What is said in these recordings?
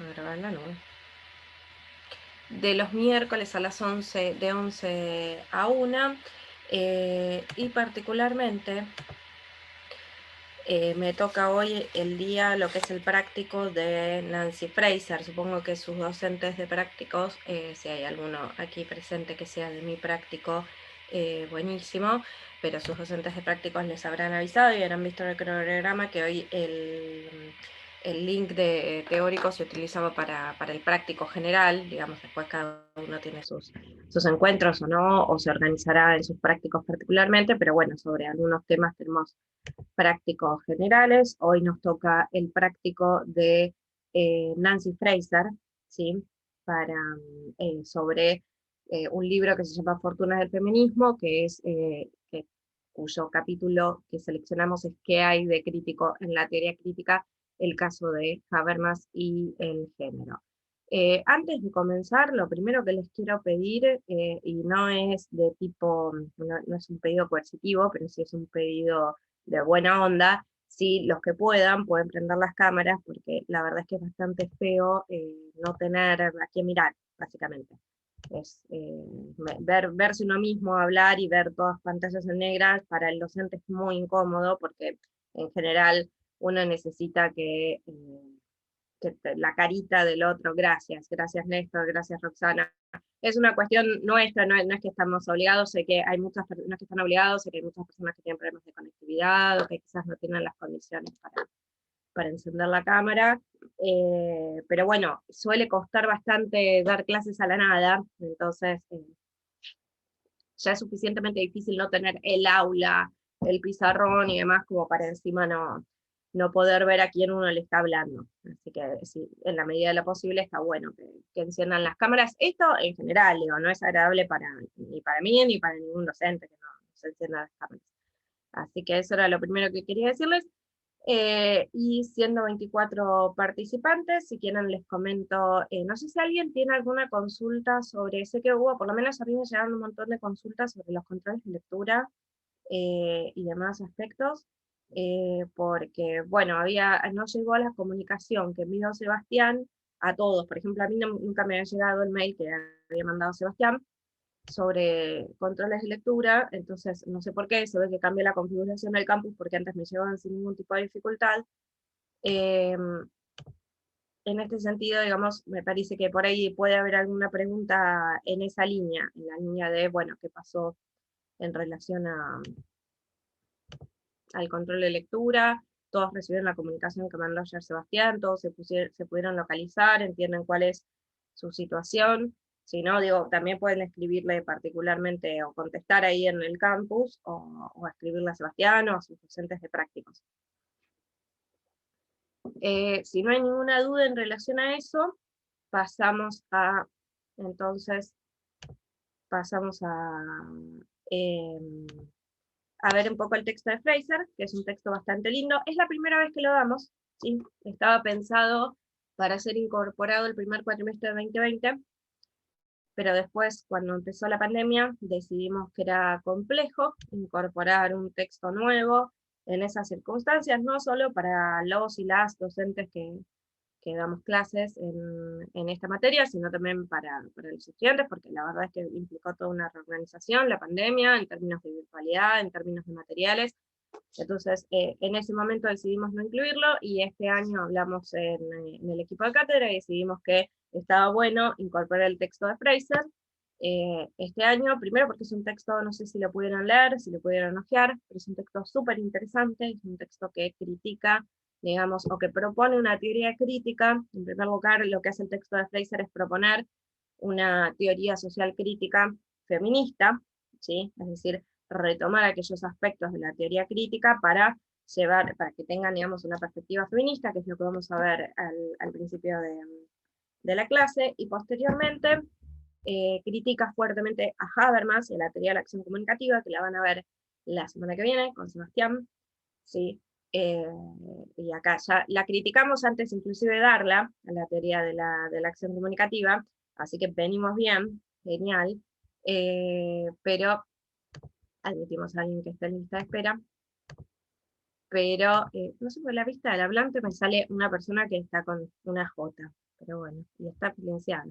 A grabar en la nube. De los miércoles a las 11, de 11 a 1, y particularmente me toca hoy el día lo que es el práctico de Nancy Fraser. Supongo que sus docentes de prácticos, si hay alguno aquí presente que sea de mi práctico, buenísimo, pero sus docentes de prácticos les habrán avisado y habrán visto en el cronograma que hoy el link de teórico se utilizaba para el práctico general. Digamos, después cada uno tiene sus encuentros o no, o se organizará en sus prácticos particularmente, pero bueno, sobre algunos temas tenemos prácticos generales. Hoy nos toca el práctico de Nancy Fraser, ¿sí? Sobre un libro que se llama Fortunas del Feminismo, cuyo capítulo que seleccionamos es ¿Qué hay de crítico en la teoría crítica? El caso de Habermas y el género. Antes de comenzar, lo primero que les quiero pedir, y no es de tipo, no es un pedido coercitivo, pero sí es un pedido de buena onda, si los que pueden prender las cámaras, porque la verdad es que es bastante feo no tener a quién mirar, básicamente. Es verse uno mismo, hablar y ver todas pantallas en negras, para el docente es muy incómodo, porque en general uno necesita que la carita del otro, gracias Néstor, gracias Roxana. Es una cuestión nuestra, no es que estamos obligados, sé que hay muchas personas que están obligados, sé que hay muchas personas que tienen problemas de conectividad o que quizás no tienen las condiciones para encender la cámara, pero bueno, suele costar bastante dar clases a la nada, entonces ya es suficientemente difícil no tener el aula, el pizarrón y demás, como para encima no poder ver a quién uno le está hablando. Así que sí, en la medida de lo posible está bueno que enciendan las cámaras. Esto en general, digo, no es agradable ni para mí ni para ningún docente que no se enciendan las cámaras. Así que eso era lo primero que quería decirles. Y siendo 24 participantes, si quieren les comento, no sé si alguien tiene alguna consulta sobre, sé que hubo, por lo menos a mí me llegaron un montón de consultas sobre los controles de lectura y demás aspectos, porque, bueno, no llegó la comunicación que envió Sebastián a todos. Por ejemplo, a mí nunca me había llegado el mail que había mandado Sebastián sobre controles de lectura, entonces no sé por qué, se ve que cambia la configuración del campus porque antes me llevaban sin ningún tipo de dificultad. Eh, en este sentido, digamos, me parece que por ahí puede haber alguna pregunta en esa línea, en la línea de, bueno, qué pasó en relación al control de lectura. Todos recibieron la comunicación que mandó ayer Sebastián, todos se pudieron localizar, entienden cuál es su situación. Si no, digo, también pueden escribirle particularmente o contestar ahí en el campus, o escribirle a Sebastián o a sus docentes de prácticos. Si no hay ninguna duda en relación a eso, pasamos a, entonces, pasamos eh, a ver un poco el texto de Fraser, que es un texto bastante lindo. Es la primera vez que lo damos, ¿sí? Estaba pensado para ser incorporado el primer cuatrimestre de 2020, pero después, cuando empezó la pandemia, decidimos que era complejo incorporar un texto nuevo en esas circunstancias, no solo para los y las docentes que damos clases en esta materia, sino también para los estudiantes, porque la verdad es que implicó toda una reorganización, la pandemia, en términos de virtualidad, en términos de materiales. Entonces, en ese momento decidimos no incluirlo, y este año hablamos en el equipo de cátedra y decidimos que estaba bueno incorporar el texto de Fraser. Este año, primero porque es un texto, no sé si lo pudieron leer, si lo pudieron hojear, pero es un texto súper interesante, es un texto que critica, digamos, o que propone una teoría crítica. En primer lugar, lo que hace el texto de Fraser es proponer una teoría social crítica feminista, ¿sí? Es decir, retomar aquellos aspectos de la teoría crítica para que tengan, digamos, una perspectiva feminista, que es lo que vamos a ver al principio de la clase, y posteriormente critica fuertemente a Habermas y a la teoría de la acción comunicativa, que la van a ver la semana que viene con Sebastián, ¿sí? Eh, y acá ya la criticamos antes inclusive de darla, a la teoría de la acción comunicativa, así que venimos bien, genial, pero admitimos a alguien que está en lista de espera, pero no sé, por la vista del hablante me sale una persona que está con una J. pero bueno, y está silenciado.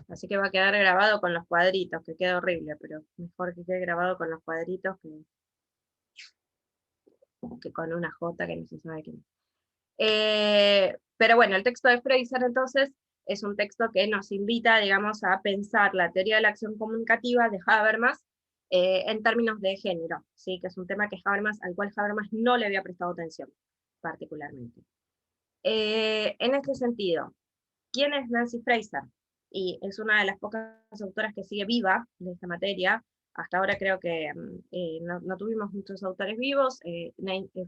Así que va a quedar grabado con los cuadritos, que queda horrible, pero mejor que quede grabado con los cuadritos que con una J que no se sabe quién. Pero bueno, el texto de Fraser entonces es un texto que nos invita, digamos, a pensar la teoría de la acción comunicativa de Habermas en términos de género, ¿sí? Que es un tema que al cual Habermas no le había prestado atención particularmente. En este sentido, ¿quién es Nancy Fraser? Y es una de las pocas autoras que sigue viva de esta materia. Hasta ahora creo que no tuvimos muchos autores vivos.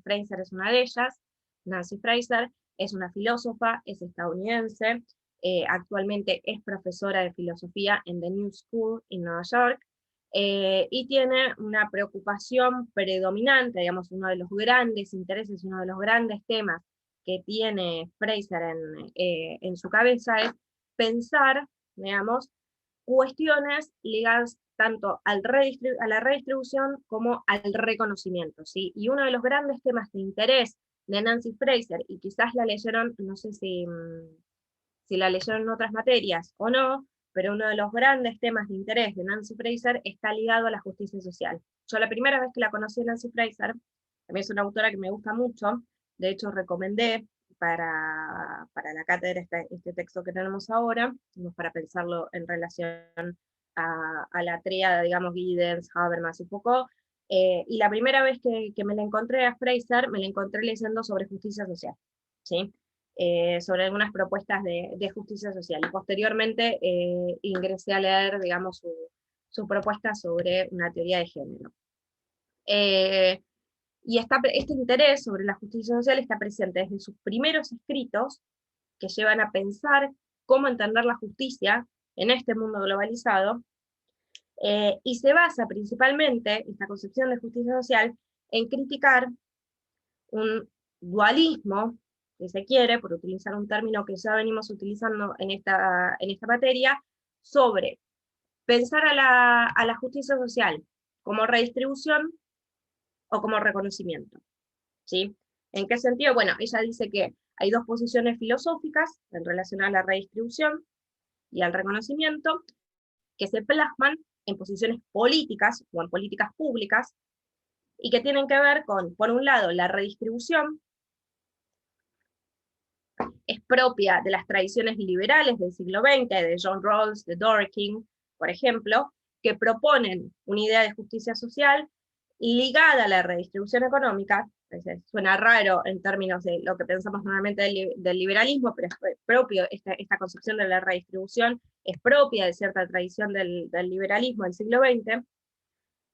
Fraser es una de ellas. Nancy Fraser es una filósofa, es estadounidense. Actualmente es profesora de filosofía en The New School en Nueva York. Y tiene una preocupación predominante, digamos, uno de los grandes intereses, uno de los grandes temas que tiene Fraser en su cabeza es pensar, digamos, cuestiones ligadas tanto a la redistribución como al reconocimiento, ¿sí? Y uno de los grandes temas de interés de Nancy Fraser, y quizás la leyeron, no sé si la leyeron en otras materias o no, pero uno de los grandes temas de interés de Nancy Fraser está ligado a la justicia social. Yo la primera vez que la conocí a Nancy Fraser, también es una autora que me gusta mucho, de hecho recomendé para la cátedra este texto que tenemos ahora, para pensarlo en relación a la tríada, digamos, Giddens, Habermas y Foucault, y la primera vez que me la encontré a Fraser, me la encontré leyendo sobre justicia social, ¿sí? Sobre algunas propuestas de justicia social. Y posteriormente ingresé a leer, digamos, su propuesta sobre una teoría de género. Y este interés sobre la justicia social está presente desde sus primeros escritos, que llevan a pensar cómo entender la justicia en este mundo globalizado, y se basa principalmente, esta concepción de justicia social, en criticar un dualismo, si se quiere, por utilizar un término que ya venimos utilizando en esta materia, sobre pensar a la justicia social como redistribución o como reconocimiento, ¿sí? ¿En qué sentido? Bueno, ella dice que hay dos posiciones filosóficas en relación a la redistribución y al reconocimiento, que se plasman en posiciones políticas o en políticas públicas, y que tienen que ver con, por un lado, la redistribución, es propia de las tradiciones liberales del siglo XX, de John Rawls, de Dworkin, por ejemplo, que proponen una idea de justicia social ligada a la redistribución económica. Suena raro en términos de lo que pensamos normalmente del liberalismo, pero es propio, esta concepción de la redistribución es propia de cierta tradición del liberalismo del siglo XX.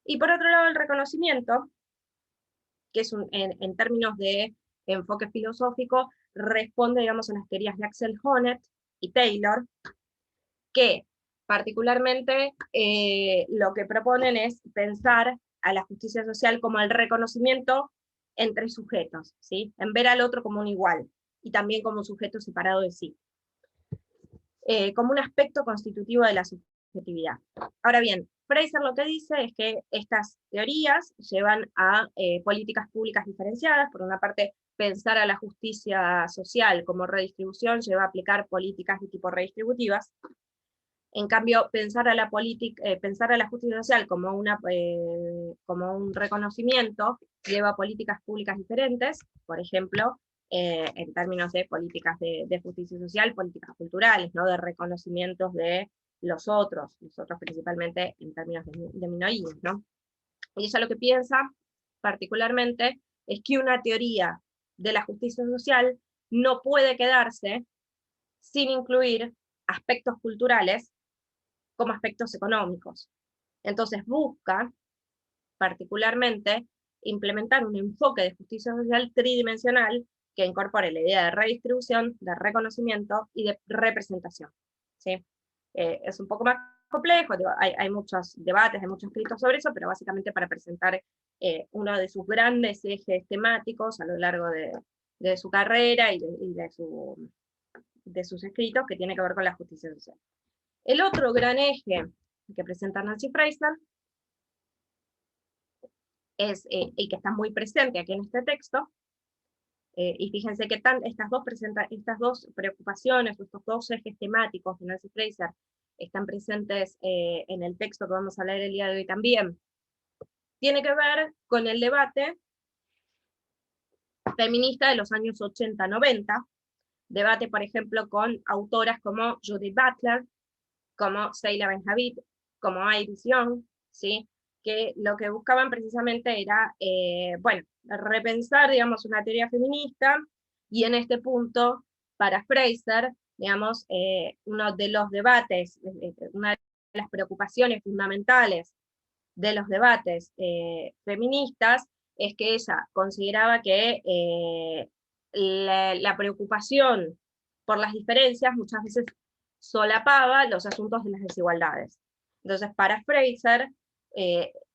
Y por otro lado, el reconocimiento, que es en términos de enfoque filosófico, responde, digamos, a las teorías de Axel Honneth y Taylor, que particularmente lo que proponen es pensar a la justicia social como el reconocimiento entre sujetos, ¿sí? En ver al otro como un igual, y también como un sujeto separado de sí, como un aspecto constitutivo de la subjetividad. Ahora bien, Fraser lo que dice es que estas teorías llevan a políticas públicas diferenciadas. Por una parte, pensar a la justicia social como redistribución lleva a aplicar políticas de tipo redistributivas. En cambio, pensar a la justicia social como un reconocimiento lleva a políticas públicas diferentes, por ejemplo, en términos de políticas de justicia social, políticas culturales, ¿no? De reconocimientos de los otros principalmente en términos de minorías, ¿no? Y ella lo que piensa particularmente es que una teoría de la justicia social no puede quedarse sin incluir aspectos culturales como aspectos económicos. Entonces busca, particularmente, implementar un enfoque de justicia social tridimensional que incorpore la idea de redistribución, de reconocimiento y de representación, ¿sí? Es un poco más complejo, digo, hay muchos debates, hay muchos escritos sobre eso, pero básicamente para presentar uno de sus grandes ejes temáticos a lo largo de su carrera y de sus escritos, que tiene que ver con la justicia social. El otro gran eje que presenta Nancy Fraser y que está muy presente aquí en este texto, Y fíjense que estas dos preocupaciones, estos dos ejes temáticos de Nancy Fraser, están presentes en el texto que vamos a leer el día de hoy también. Tiene que ver con el debate feminista de los años 80-90, debate, por ejemplo, con autoras como Judith Butler, como Sheila Ben-Habib, como Iris Young, ¿sí? Que lo que buscaban precisamente era, bueno, repensar, digamos, una teoría feminista, y en este punto, para Fraser, digamos, uno de los debates, una de las preocupaciones fundamentales de los debates feministas, es que ella consideraba que la preocupación por las diferencias muchas veces solapaba los asuntos de las desigualdades. Entonces, para Fraser,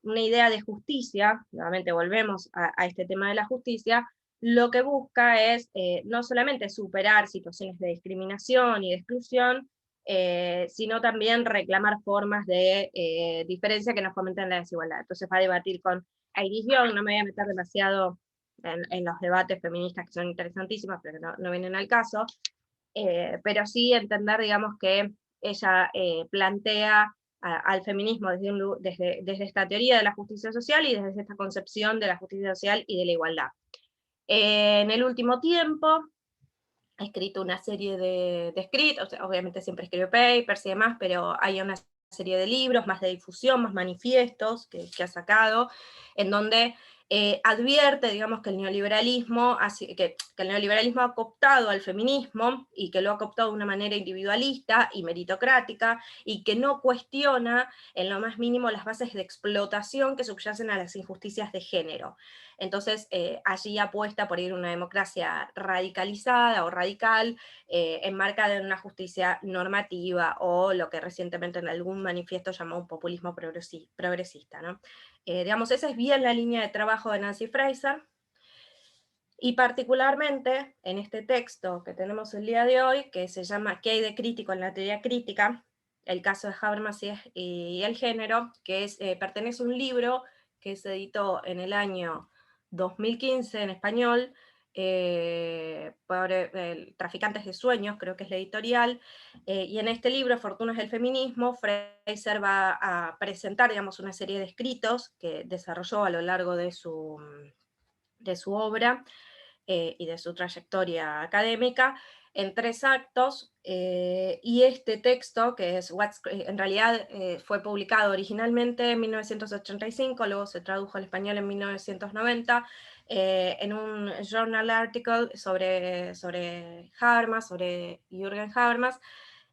una idea de justicia, nuevamente volvemos a este tema de la justicia, lo que busca es no solamente superar situaciones de discriminación y de exclusión, sino también reclamar formas de diferencia que nos fomenten la desigualdad. Entonces va a debatir con Iris Young, no me voy a meter demasiado en los debates feministas que son interesantísimos, pero que no vienen al caso, pero sí entender, digamos, que ella plantea al feminismo desde esta teoría de la justicia social y desde esta concepción de la justicia social y de la igualdad. En el último tiempo, ha escrito una serie de escritos, o sea, obviamente siempre escribe papers y demás, pero hay una serie de libros, más de difusión, más manifiestos que ha sacado, en donde advierte, digamos, que el neoliberalismo, que el neoliberalismo ha cooptado al feminismo, y que lo ha cooptado de una manera individualista y meritocrática, y que no cuestiona en lo más mínimo las bases de explotación que subyacen a las injusticias de género. Entonces, allí apuesta por ir a una democracia radicalizada o radical, enmarcada en una justicia normativa, o lo que recientemente en algún manifiesto llamó un populismo progresista, ¿no? Digamos, esa es bien la línea de trabajo de Nancy Fraser, y particularmente en este texto que tenemos el día de hoy, que se llama ¿Qué hay de crítico en la teoría crítica?, el caso de Habermas y el género, que pertenece a un libro que se editó en el año 2015 en español, por Traficantes de Sueños, creo que es la editorial, y en este libro, Fortunas del Feminismo, Fraser va a presentar, digamos, una serie de escritos que desarrolló a lo largo de su obra y de su trayectoria académica, en 3 actos, y este texto, que es en realidad fue publicado originalmente en 1985, luego se tradujo al español en 1990, en un journal article sobre Habermas, sobre Jürgen Habermas,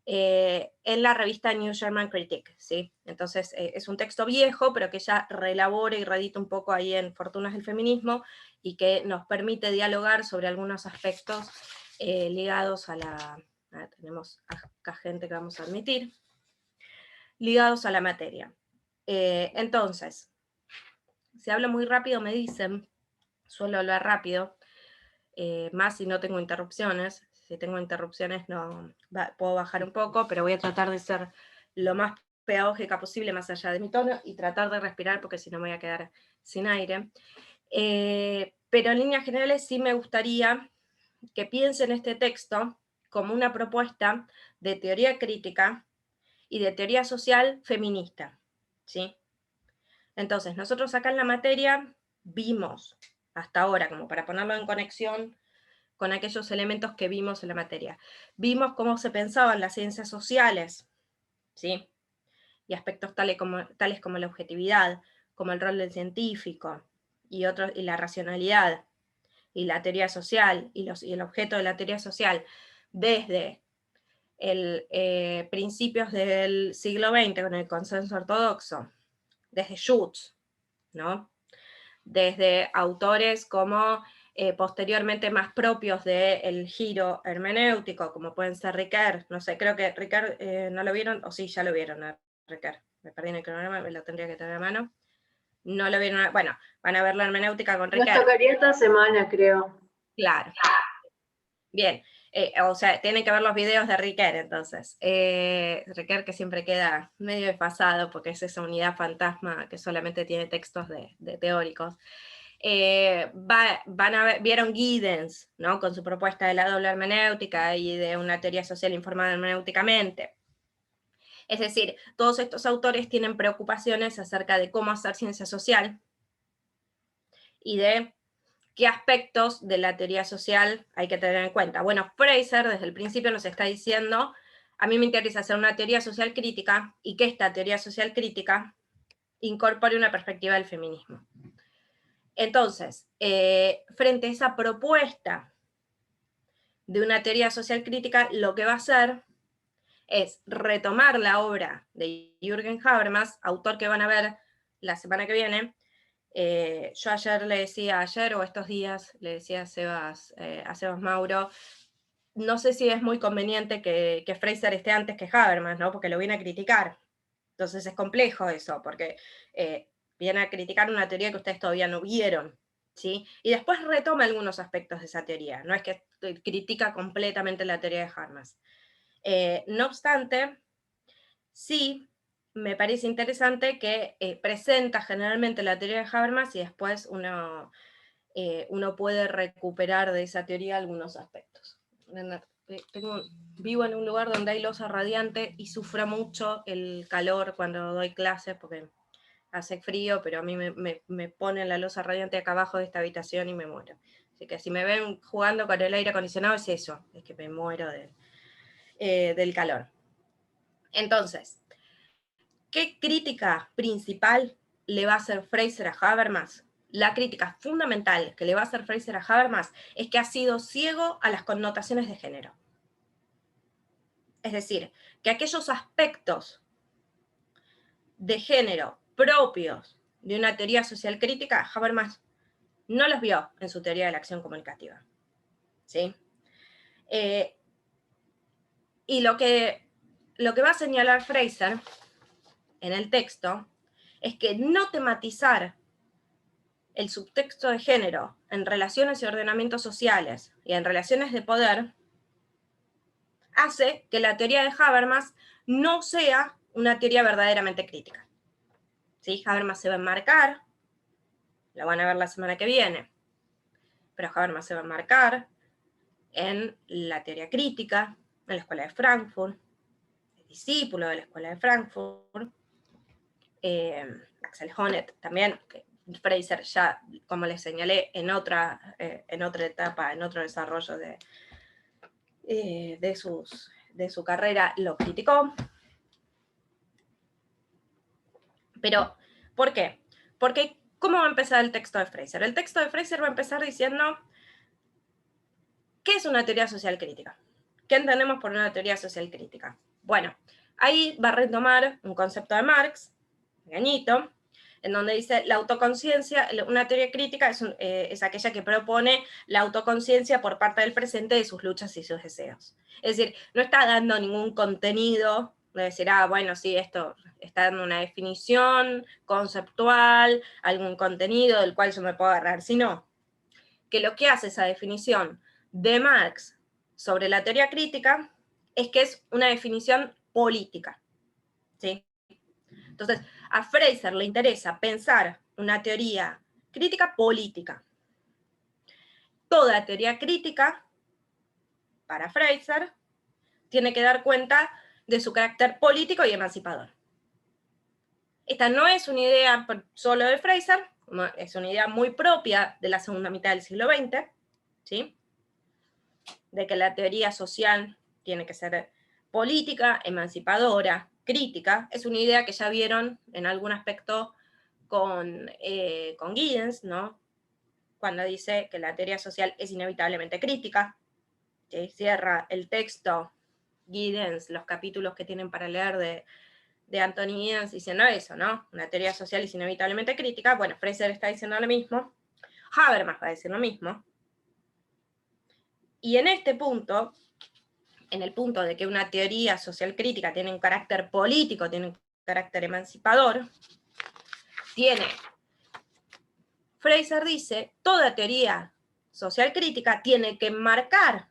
en la revista New German Critic, ¿sí? Entonces es un texto viejo, pero que ya reelabora y reedita un poco ahí en Fortunas del Feminismo, y que nos permite dialogar sobre algunos aspectos ligados a la... tenemos acá gente que vamos a admitir, ligados a la materia. Entonces, si hablo muy rápido me dicen, suelo hablar rápido, más si no tengo interrupciones. Si tengo interrupciones puedo bajar un poco, pero voy a tratar de ser lo más pedagógica posible más allá de mi tono, y tratar de respirar porque si no me voy a quedar sin aire. Pero en líneas generales sí me gustaría que piensen este texto como una propuesta de teoría crítica y de teoría social feminista, ¿sí? Entonces, nosotros acá en la materia vimos, hasta ahora, como para ponerlo en conexión con aquellos elementos que vimos en la materia, vimos cómo se pensaban las ciencias sociales, ¿sí? Y aspectos tales como la objetividad, como el rol del científico, y la racionalidad, y la teoría social, y el objeto de la teoría social, desde principios del siglo XX con el consenso ortodoxo, desde Schutz, ¿no? Desde autores como posteriormente más propios del giro hermenéutico, como pueden ser Ricoeur, no sé, creo que Ricoeur no lo vieron, o sí, ya lo vieron a Ricoeur, me perdí en el cronograma, me lo tendría que tener a mano. No lo vieron, bueno, van a ver la hermenéutica con Nos Ricoeur. tocaría esta semana, creo. Claro. Bien, o sea, tienen que ver los videos de Ricoeur, entonces. Ricoeur, que siempre queda medio desfasado porque es esa unidad fantasma que solamente tiene textos de teóricos. Vieron Giddens, ¿no? Con su propuesta de la doble hermenéutica y de una teoría social informada hermenéuticamente. Es decir, todos estos autores tienen preocupaciones acerca de cómo hacer ciencia social y de qué aspectos de la teoría social hay que tener en cuenta. Bueno, Fraser desde el principio nos está diciendo, a mí me interesa hacer una teoría social crítica y que esta teoría social crítica incorpore una perspectiva del feminismo. Entonces, frente a esa propuesta de una teoría social crítica, lo que va a hacer es retomar la obra de Jürgen Habermas, autor que van a ver la semana que viene. Yo ayer o estos días, le decía a Sebas Mauro, no sé si es muy conveniente que Fraser esté antes que Habermas, ¿no? Porque lo viene a criticar. Entonces es complejo eso, porque viene a criticar una teoría que ustedes todavía no vieron, ¿sí? Y después retoma algunos aspectos de esa teoría, no es que critica completamente la teoría de Habermas. No obstante, sí me parece interesante que presenta generalmente la teoría de Habermas y después uno puede recuperar de esa teoría algunos aspectos. Vivo en un lugar donde hay losa radiante y sufro mucho el calor cuando doy clases porque hace frío, pero a mí me ponen la losa radiante acá abajo de esta habitación y me muero. Así que si me ven jugando con el aire acondicionado es eso, es que me muero del calor. Entonces, ¿qué crítica principal le va a hacer Fraser a Habermas? La crítica fundamental que le va a hacer Fraser a Habermas es que ha sido ciego a las connotaciones de género. Es decir, que aquellos aspectos de género propios de una teoría social crítica, Habermas no los vio en su teoría de la acción comunicativa. ¿Sí? Y lo que va a señalar Fraser en el texto es que no tematizar el subtexto de género en relaciones y ordenamientos sociales y en relaciones de poder hace que la teoría de Habermas no sea una teoría verdaderamente crítica. ¿Sí? Habermas se va a enmarcar, lo van a ver la semana que viene, pero Habermas se va a enmarcar en la teoría crítica, en la Escuela de Frankfurt, es discípulo de la Escuela de Frankfurt, Axel Honneth también, que Fraser ya, como les señalé, en otra etapa, en otro desarrollo de su carrera, lo criticó. Pero, ¿por qué? Porque, ¿cómo va a empezar el texto de Fraser? El texto de Fraser va a empezar diciendo, ¿qué es una teoría social crítica? ¿Qué entendemos por una teoría social crítica? Bueno, ahí va a retomar un concepto de Marx, pequeñito, en donde dice la autoconciencia, una teoría crítica es aquella que propone la autoconciencia por parte del presente de sus luchas y sus deseos. Es decir, no está dando ningún contenido, de decir, bueno, sí, esto está dando una definición conceptual, algún contenido del cual yo me puedo agarrar, sino que lo que hace esa definición de Marx sobre la teoría crítica es que es una definición política, ¿sí? Entonces, a Fraser le interesa pensar una teoría crítica política. Toda teoría crítica, para Fraser, tiene que dar cuenta de su carácter político y emancipador. Esta no es una idea solo de Fraser, es una idea muy propia de la segunda mitad del siglo XX, ¿sí? De que la teoría social tiene que ser política, emancipadora, crítica. Es una idea que ya vieron en algún aspecto con Giddens, ¿no? Cuando dice que la teoría social es inevitablemente crítica, que cierra el texto Giddens, los capítulos que tienen para leer de Anthony Giddens diciendo eso, ¿no? Una teoría social es inevitablemente crítica. Bueno, Fraser está diciendo lo mismo, Habermas va a decir lo mismo. Y en este punto, en el punto de que una teoría social crítica tiene un carácter político, tiene un carácter emancipador, Fraser dice, toda teoría social crítica tiene que marcar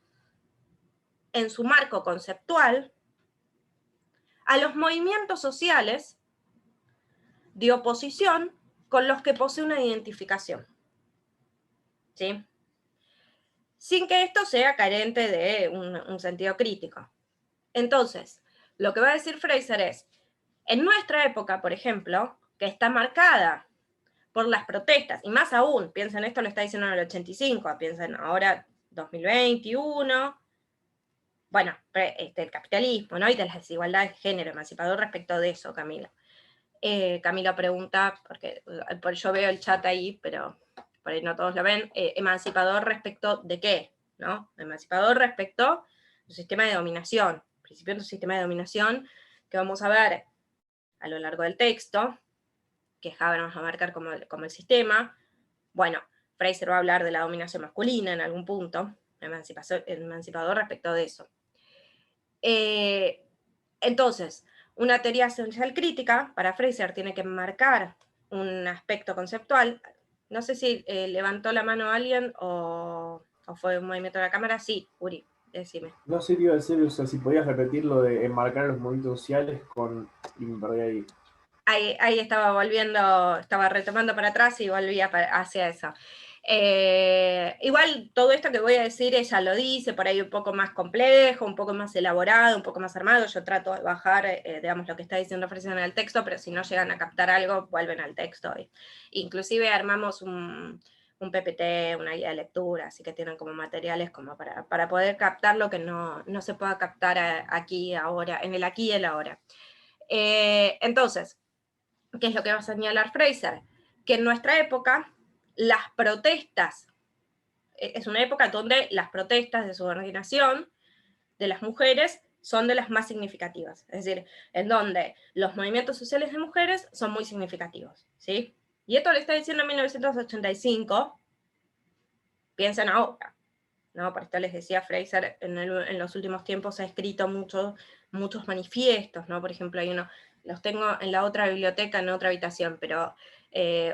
en su marco conceptual a los movimientos sociales de oposición con los que posee una identificación. ¿sí? Sin que esto sea carente de un sentido crítico. Entonces, lo que va a decir Fraser es, en nuestra época, por ejemplo, que está marcada por las protestas, y más aún, piensen, esto lo está diciendo en el 85, piensen ahora 2021, bueno, el capitalismo, ¿no? Y de las desigualdades de género, emancipador respecto de eso, Camilo. Camilo pregunta, porque yo veo el chat ahí, pero por ahí no todos lo ven, emancipador respecto de qué, ¿no? Emancipador respecto del sistema de dominación, principio de un sistema de dominación que vamos a ver a lo largo del texto, que Habermas va a marcar como el sistema. Bueno, Fraser va a hablar de la dominación masculina en algún punto, emancipador respecto de eso. Entonces, una teoría social crítica, para Fraser, tiene que marcar un aspecto conceptual. No sé si levantó la mano alguien o fue un movimiento de la cámara. Sí, Uri, decime. No sé qué iba a decir, o sea, si podías repetir lo de enmarcar los movimientos sociales con... Y me perdí ahí. Ahí estaba volviendo, estaba retomando para atrás y volvía hacia eso. Igual todo esto que voy a decir ella lo dice, por ahí un poco más complejo, un poco más elaborado, un poco más armado. Yo trato de bajar, digamos, lo que está diciendo Fraser en el texto, pero si no llegan a captar algo, vuelven al texto. Inclusive armamos un PPT, una guía de lectura, así que tienen como materiales como para poder captar lo que no se pueda captar aquí, ahora, en el aquí y el ahora. Entonces, ¿qué es lo que va a señalar Fraser? Que en nuestra época las protestas, es una época donde las protestas de subordinación de las mujeres son de las más significativas, es decir, en donde los movimientos sociales de mujeres son muy significativos, ¿sí? Y esto lo está diciendo en 1985, piensen ahora, ¿no? Por esto les decía, Fraser en los últimos tiempos ha escrito muchos manifiestos, ¿no? Por ejemplo, hay uno, los tengo en la otra biblioteca, en otra habitación, pero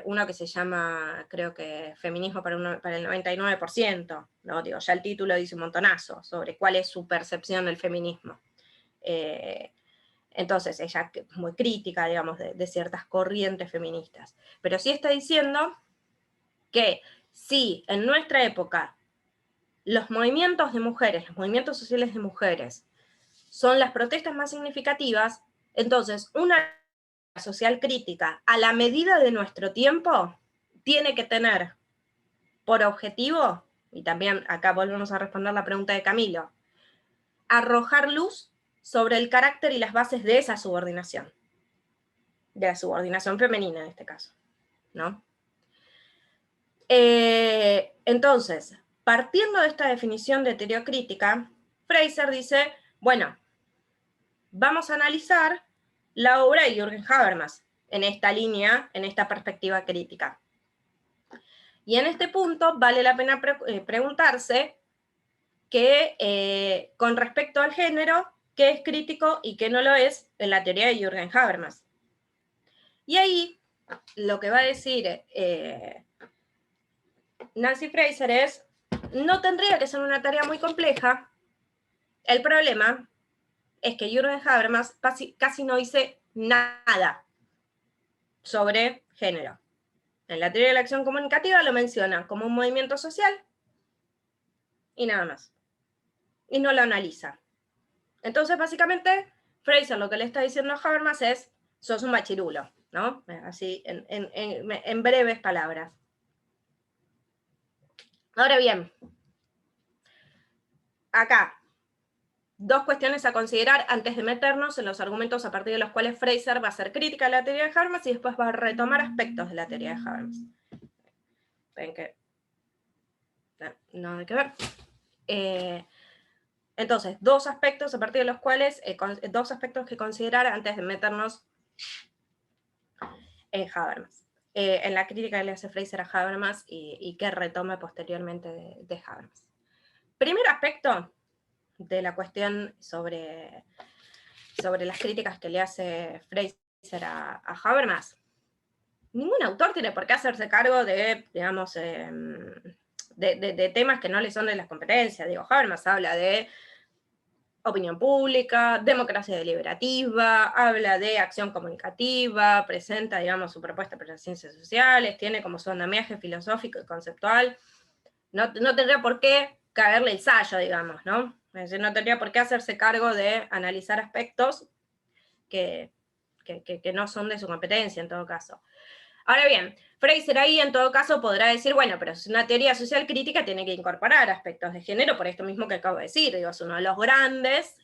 uno que se llama, creo que Feminismo para el 99%, ¿no? Digo, ya el título dice un montonazo sobre cuál es su percepción del feminismo. Entonces, ella es muy crítica, digamos, de ciertas corrientes feministas, pero sí está diciendo que si en nuestra época los movimientos de mujeres, los movimientos sociales de mujeres, son las protestas más significativas, entonces una social crítica a la medida de nuestro tiempo tiene que tener por objetivo, y también acá volvemos a responder la pregunta de Camilo, arrojar luz sobre el carácter y las bases de esa subordinación, de la subordinación femenina en este caso, ¿no? Entonces, partiendo de esta definición de teoría crítica, Fraser dice, bueno, vamos a analizar la obra de Jürgen Habermas en esta línea, en esta perspectiva crítica. Y en este punto vale la pena preguntarse que, con respecto al género, qué es crítico y qué no lo es en la teoría de Jürgen Habermas. Y ahí lo que va a decir Nancy Fraser es, no tendría que ser una tarea muy compleja. El problema es que Jürgen Habermas casi no dice nada sobre género. En la teoría de la acción comunicativa lo menciona como un movimiento social y nada más. Y no lo analiza. Entonces, básicamente, Fraser lo que le está diciendo a Habermas es, sos un machirulo, ¿no? Así, en breves palabras. Ahora bien, acá, dos cuestiones a considerar antes de meternos en los argumentos a partir de los cuales Fraser va a hacer crítica a la teoría de Habermas y después va a retomar aspectos de la teoría de Habermas. Ven que no hay que ver. Entonces, dos aspectos a partir de los cuales, dos aspectos que considerar antes de meternos en Habermas, en la crítica que le hace Fraser a Habermas y que retome posteriormente de Habermas. Primer aspecto de la cuestión sobre las críticas que le hace Fraser a Habermas. Ningún autor tiene por qué hacerse cargo de, digamos, de temas que no le son de las competencias. Digo, Habermas habla de opinión pública, democracia deliberativa, habla de acción comunicativa, presenta, digamos, su propuesta para las ciencias sociales, tiene como su andamiaje filosófico y conceptual no tendría por qué caerle el sayo, digamos, ¿no? Es decir, no tendría por qué hacerse cargo de analizar aspectos que no son de su competencia, en todo caso. Ahora bien, Fraser ahí en todo caso podrá decir, bueno, pero es una teoría social crítica, tiene que incorporar aspectos de género, por esto mismo que acabo de decir, digo, es uno de los grandes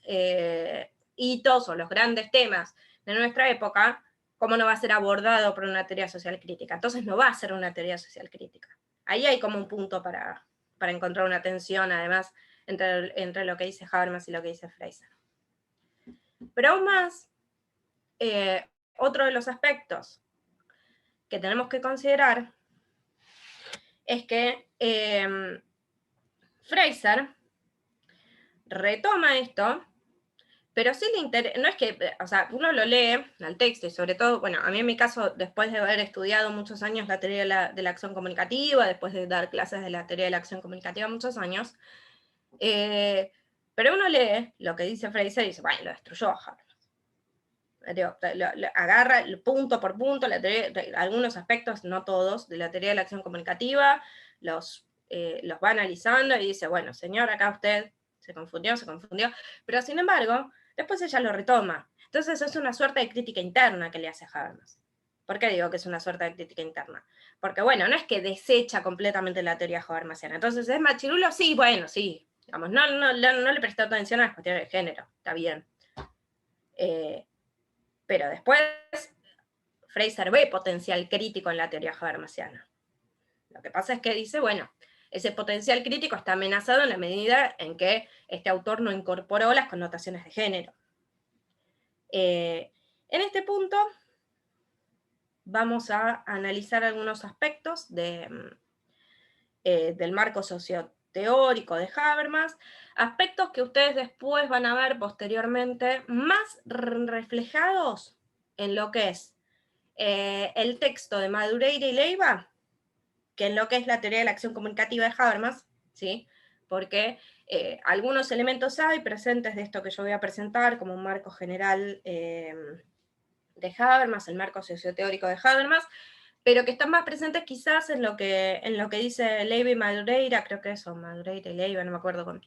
hitos o los grandes temas de nuestra época, ¿cómo no va a ser abordado por una teoría social crítica? Entonces no va a ser una teoría social crítica. Ahí hay como un punto para encontrar una tensión, además, entre lo que dice Habermas y lo que dice Fraser. Pero aún más, otro de los aspectos que tenemos que considerar es que Fraser retoma esto, pero sí le interesa, no es que, o sea, uno lo lee al texto y sobre todo, bueno, a mí en mi caso, después de haber estudiado muchos años la teoría de la acción comunicativa, después de dar clases de la teoría de la acción comunicativa muchos años, pero uno lee lo que dice Fraser y dice, bueno, lo destruyó Habermas. Agarra punto por punto algunos aspectos, no todos, de la teoría de la acción comunicativa, los va analizando y dice, bueno, señor, acá usted se confundió, pero sin embargo, después ella lo retoma. Entonces es una suerte de crítica interna que le hace Habermas. ¿Por qué digo que es una suerte de crítica interna? Porque, bueno, no es que desecha completamente la teoría habermasiana. Entonces, ¿es machirulo? Sí, bueno, sí. Digamos, no le prestó atención a las cuestiones de género, está bien. Pero después, Fraser ve potencial crítico en la teoría habermasiana. Lo que pasa es que dice, bueno, ese potencial crítico está amenazado en la medida en que este autor no incorporó las connotaciones de género. En este punto, vamos a analizar algunos aspectos del marco socioteórico de Habermas, aspectos que ustedes después van a ver posteriormente más reflejados en lo que es el texto de Madureira y Leiva, que en lo que es la teoría de la acción comunicativa de Habermas, ¿sí? Porque algunos elementos hay presentes de esto que yo voy a presentar como un marco general de Habermas, el marco socioteórico de Habermas, pero que están más presentes quizás en lo que dice Leiva y Madureira, creo que eso, Madureira y Leiva, no me acuerdo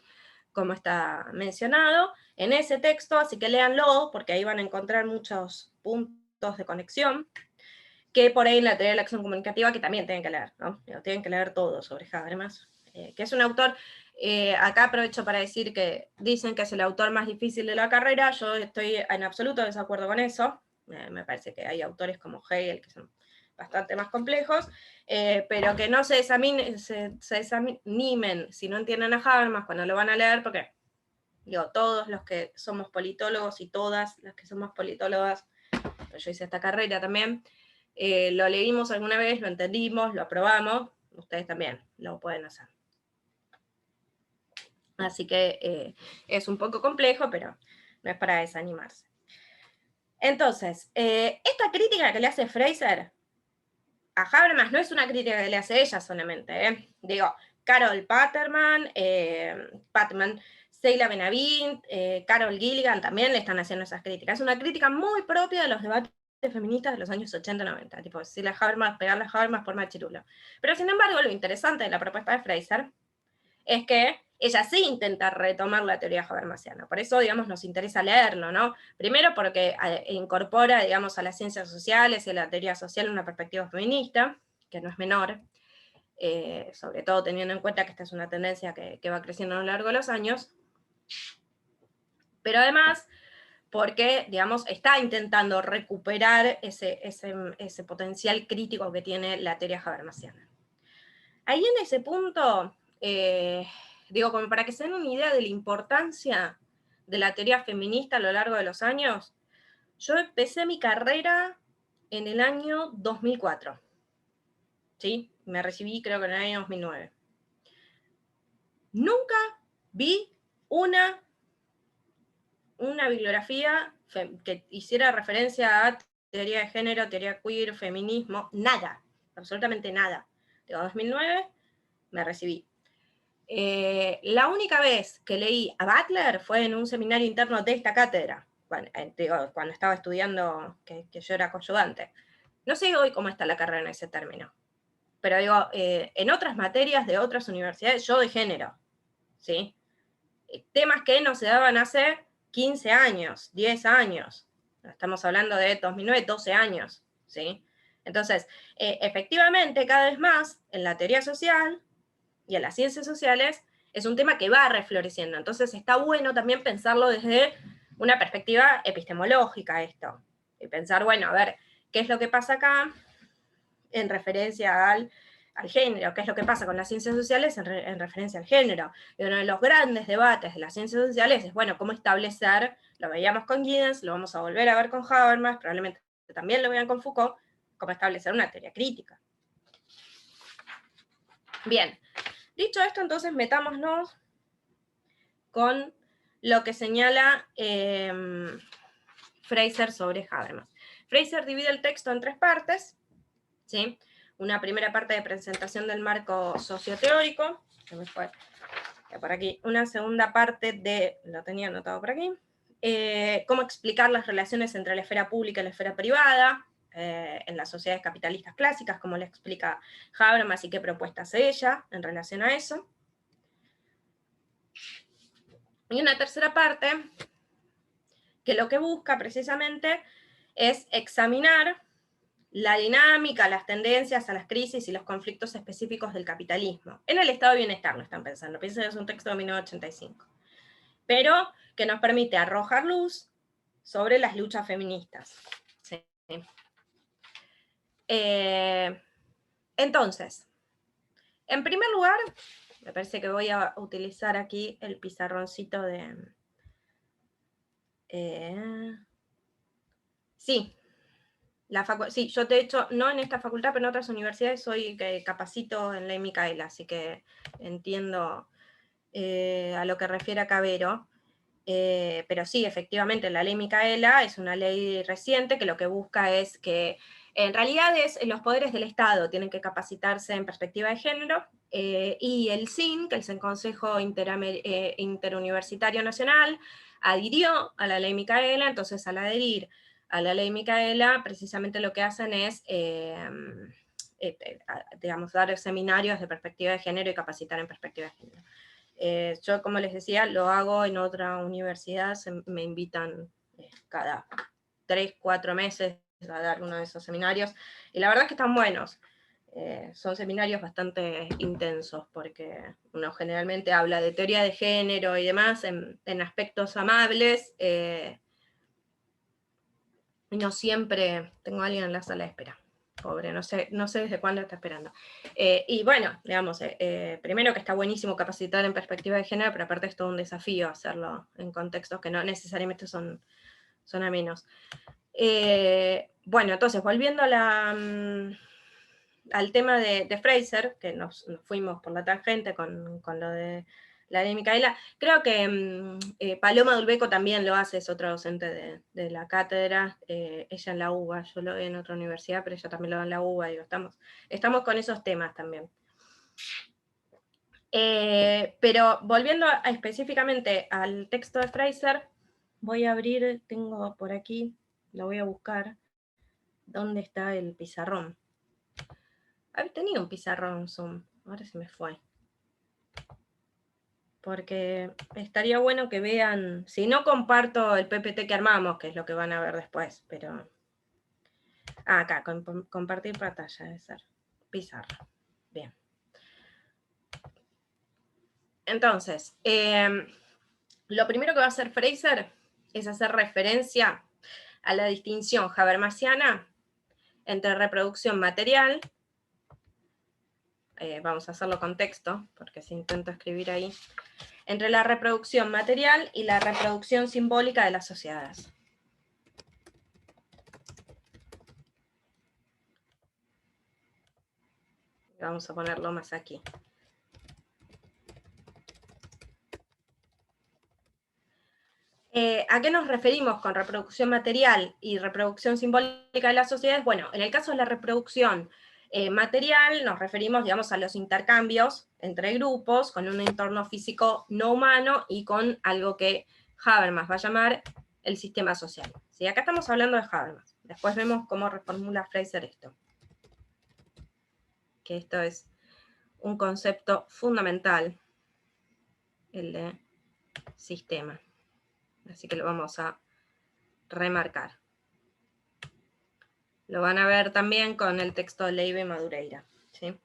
cómo está mencionado, en ese texto, así que léanlo, porque ahí van a encontrar muchos puntos de conexión, que por ahí en la teoría de la acción comunicativa, que también tienen que leer, ¿no? Tienen que leer todo sobre Habermas, que es un autor, acá aprovecho para decir que dicen que es el autor más difícil de la carrera, yo estoy en absoluto desacuerdo con eso, me parece que hay autores como Hegel que son bastante más complejos, pero que no se desanimen si no entienden a Habermas cuando lo van a leer, porque digo, todos los que somos politólogos y todas las que somos politólogas, yo hice esta carrera también, lo leímos alguna vez, lo entendimos, lo aprobamos, ustedes también lo pueden hacer. Así que es un poco complejo, pero no es para desanimarse. Entonces, esta crítica que le hace Fraser a Habermas no es una crítica que le hace ella solamente. Digo, Carol Patman, Seila Benavent, Carol Gilligan también le están haciendo esas críticas. Es una crítica muy propia de los debates feministas de los años 80-90, tipo, si Habermas, pegarle a Habermas por machirulo. Pero sin embargo, lo interesante de la propuesta de Fraser es que ella sí intenta retomar la teoría habermasiana. Por eso, digamos, nos interesa leerlo, ¿no? Primero porque incorpora, digamos, a las ciencias sociales y a la teoría social una perspectiva feminista, que no es menor, sobre todo teniendo en cuenta que esta es una tendencia que va creciendo a lo largo de los años. Pero además, porque, digamos, está intentando recuperar ese potencial crítico que tiene la teoría habermasiana. Ahí en ese punto, digo, como para que se den una idea de la importancia de la teoría feminista a lo largo de los años, yo empecé mi carrera en el año 2004, ¿sí? Me recibí creo que en el año 2009. Nunca vi una bibliografía que hiciera referencia a teoría de género, teoría queer, feminismo, nada, absolutamente nada. De 2009 me recibí. La única vez que leí a Butler fue en un seminario interno de esta cátedra, cuando estaba estudiando, que yo era coayudante. No sé hoy cómo está la carrera en ese término. pero digo, en otras materias de otras universidades, yo de género, ¿sí? Temas que no se daban hace 15 años, 10 años, estamos hablando de 2009, 12 años, ¿sí? Entonces, efectivamente, cada vez más, en la teoría social y en las ciencias sociales, es un tema que va refloreciendo, entonces está bueno también pensarlo desde una perspectiva epistemológica esto, y pensar, bueno, a ver, ¿qué es lo que pasa acá en referencia al género? ¿Qué es lo que pasa con las ciencias sociales en referencia al género? Y uno de los grandes debates de las ciencias sociales es, bueno, cómo establecer, lo veíamos con Giddens, lo vamos a volver a ver con Habermas, probablemente también lo vean con Foucault, cómo establecer una teoría crítica. Bien, dicho esto, entonces metámonos con lo que señala Fraser sobre Habermas. Fraser divide el texto en tres partes, ¿sí? Una primera parte de presentación del marco socioteórico, que me fue por aquí, una segunda parte de, lo tenía anotado por aquí, cómo explicar las relaciones entre la esfera pública y la esfera privada, en las sociedades capitalistas clásicas, como le explica Habermas y qué propuesta hace ella en relación a eso. Y una tercera parte, que lo que busca precisamente es examinar la dinámica, las tendencias a las crisis y los conflictos específicos del capitalismo. En el estado de bienestar lo están pensando, piensen que es un texto de 1985, pero que nos permite arrojar luz sobre las luchas feministas. ¿Sí? Entonces, en primer lugar, me parece que voy a utilizar aquí el pizarroncito de... sí, sí, yo de hecho, no en esta facultad, pero en otras universidades soy capacito en Ley Micaela, así que entiendo a lo que refiere a Cavero. Pero sí, efectivamente, la Ley Micaela es una ley reciente que lo que busca es que, en realidad, los poderes del Estado tienen que capacitarse en perspectiva de género, y el CIN, que es el Consejo Interuniversitario Nacional, adhirió a la Ley Micaela. Entonces, al adherir a la Ley Micaela, precisamente lo que hacen es, digamos, dar seminarios de perspectiva de género y capacitar en perspectiva de género. Yo, como les decía, lo hago en otra universidad, me invitan cada 3, 4 meses a dar uno de esos seminarios, y la verdad es que están buenos. Son seminarios bastante intensos, porque uno generalmente habla de teoría de género y demás en aspectos amables, y no siempre tengo a alguien en la sala de espera. Pobre, no sé desde cuándo está esperando. Y bueno, digamos, primero que está buenísimo capacitar en perspectiva de género, pero aparte es todo un desafío hacerlo en contextos que no necesariamente son amenos. Bueno, entonces, volviendo al tema de Fraser, que nos fuimos por la tangente con lo de la Ley Micaela, creo que Paloma Dulbeco también lo hace, es otra docente de la cátedra, ella en la UBA, yo lo veo en otra universidad, pero ella también lo da en la UBA, digo, estamos con esos temas también. Pero volviendo específicamente al texto de Fraser, voy a abrir, tengo por aquí, lo voy a buscar, ¿dónde está el pizarrón? Había tenido un pizarrón Zoom, ahora se me fue. Porque estaría bueno que vean, si no comparto el PPT que armamos, que es lo que van a ver después, pero... acá, compartir pantalla, debe ser. Pizarra. Bien. Entonces, lo primero que va a hacer Fraser es hacer referencia a la distinción habermasiana entre reproducción material, vamos a hacerlo con texto, porque si intento escribir ahí, entre la reproducción material y la reproducción simbólica de las sociedades. Vamos a ponerlo más aquí. ¿A qué nos referimos con reproducción material y reproducción simbólica de las sociedades? Bueno, en el caso de la reproducción material, nos referimos, digamos, a los intercambios entre grupos con un entorno físico no humano y con algo que Habermas va a llamar el sistema social. ¿Sí? Acá estamos hablando de Habermas. Después vemos cómo reformula Fraser esto. que esto es un concepto fundamental, el de sistema. Así que lo vamos a remarcar. Lo van a ver también con el texto de Leiva y Madureira, ¿sí?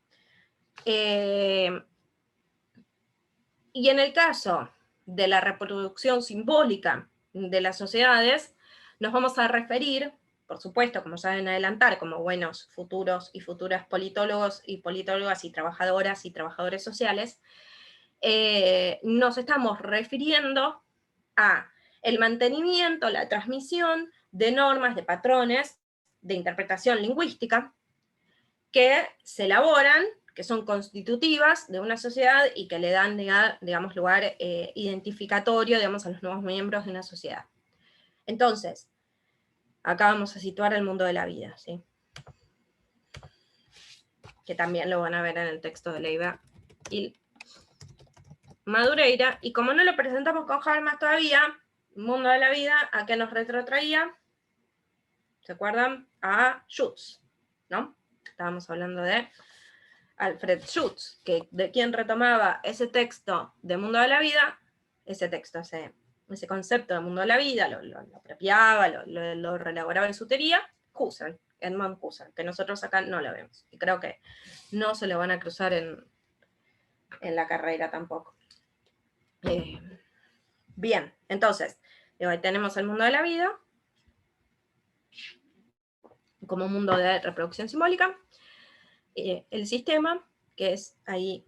Y en el caso de la reproducción simbólica de las sociedades, nos vamos a referir, por supuesto, como saben adelantar, como buenos futuros y futuras politólogos y politólogas y trabajadores sociales, nos estamos refiriendo a el mantenimiento, la transmisión de normas, de patrones de interpretación lingüística que se elaboran, que son constitutivas de una sociedad y que le dan, digamos, lugar identificatorio, digamos, a los nuevos miembros de una sociedad. Entonces, acá vamos a situar el mundo de la vida, ¿sí? Que también lo van a ver en el texto de Leiva y Madureira, y como no lo presentamos con Habermas todavía, mundo de la vida, ¿a qué nos retrotraía? ¿Se acuerdan? A Schutz, ¿no? Estábamos hablando de Alfred Schutz, que de quien retomaba ese texto de mundo de la vida, ese texto, ese concepto de mundo de la vida, lo apropiaba, lo reelaboraba en su teoría, Husserl, Edmund Husserl, que nosotros acá no lo vemos, y creo que no se lo van a cruzar en la carrera tampoco. Bien, entonces, ahí tenemos el mundo de la vida, como mundo de reproducción simbólica, el sistema, que es ahí,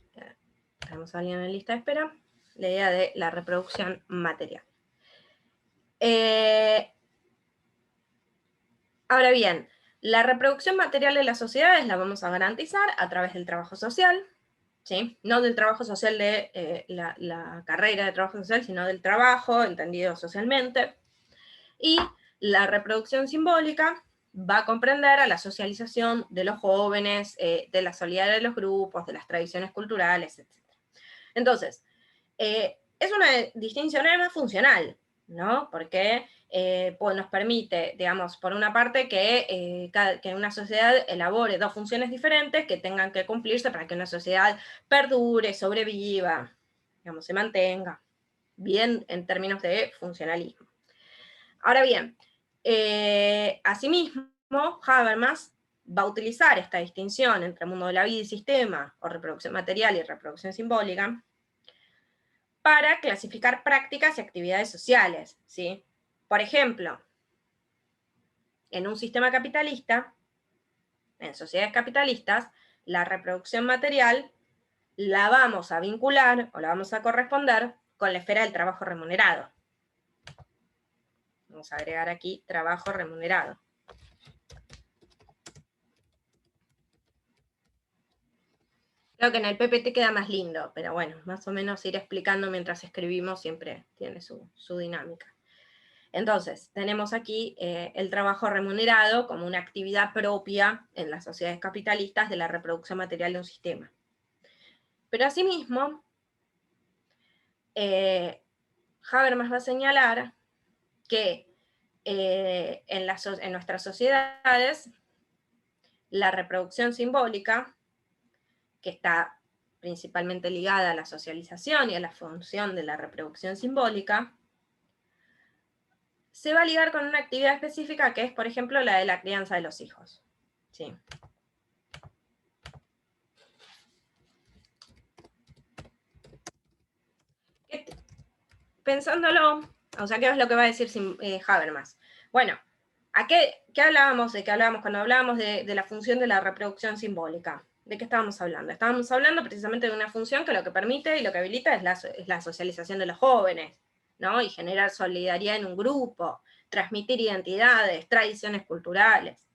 tenemos a alguien en la lista de espera, la idea de la reproducción material. Ahora bien, la reproducción material de las sociedades la vamos a garantizar a través del trabajo social, ¿sí? No del trabajo social de la carrera de trabajo social, sino del trabajo, entendido socialmente. Y la reproducción simbólica va a comprender a la socialización de los jóvenes, de la solidaridad de los grupos, de las tradiciones culturales, etc. Entonces, es una distinción además funcional, ¿no? Porque pues nos permite, digamos, por una parte, que una sociedad elabore dos funciones diferentes que tengan que cumplirse para que una sociedad perdure, sobreviva, digamos, se mantenga, bien en términos de funcionalismo. Ahora bien, asimismo, Habermas va a utilizar esta distinción entre mundo de la vida y sistema, o reproducción material y reproducción simbólica, para clasificar prácticas y actividades sociales, ¿sí? Por ejemplo, en un sistema capitalista, en sociedades capitalistas, la reproducción material la vamos a vincular o la vamos a corresponder con la esfera del trabajo remunerado. Vamos a agregar aquí trabajo remunerado. Creo que en el PPT queda más lindo, pero bueno, más o menos ir explicando mientras escribimos siempre tiene su dinámica. Entonces, tenemos aquí el trabajo remunerado como una actividad propia en las sociedades capitalistas de la reproducción material de un sistema. Pero asimismo, Habermas va a señalar que en nuestras sociedades la reproducción simbólica, que está principalmente ligada a la socialización y a la función de la reproducción simbólica, se va a ligar con una actividad específica que es, por ejemplo, la de la crianza de los hijos. ¿Sí? Pensándolo, o sea, ¿qué es lo que va a decir Habermas? Bueno, ¿qué hablábamos cuando hablábamos de la función de la reproducción simbólica? ¿De qué estábamos hablando? Estábamos hablando precisamente de una función que lo que permite y lo que habilita es la socialización de los jóvenes, ¿no? Y generar solidaridad en un grupo, transmitir identidades, tradiciones culturales,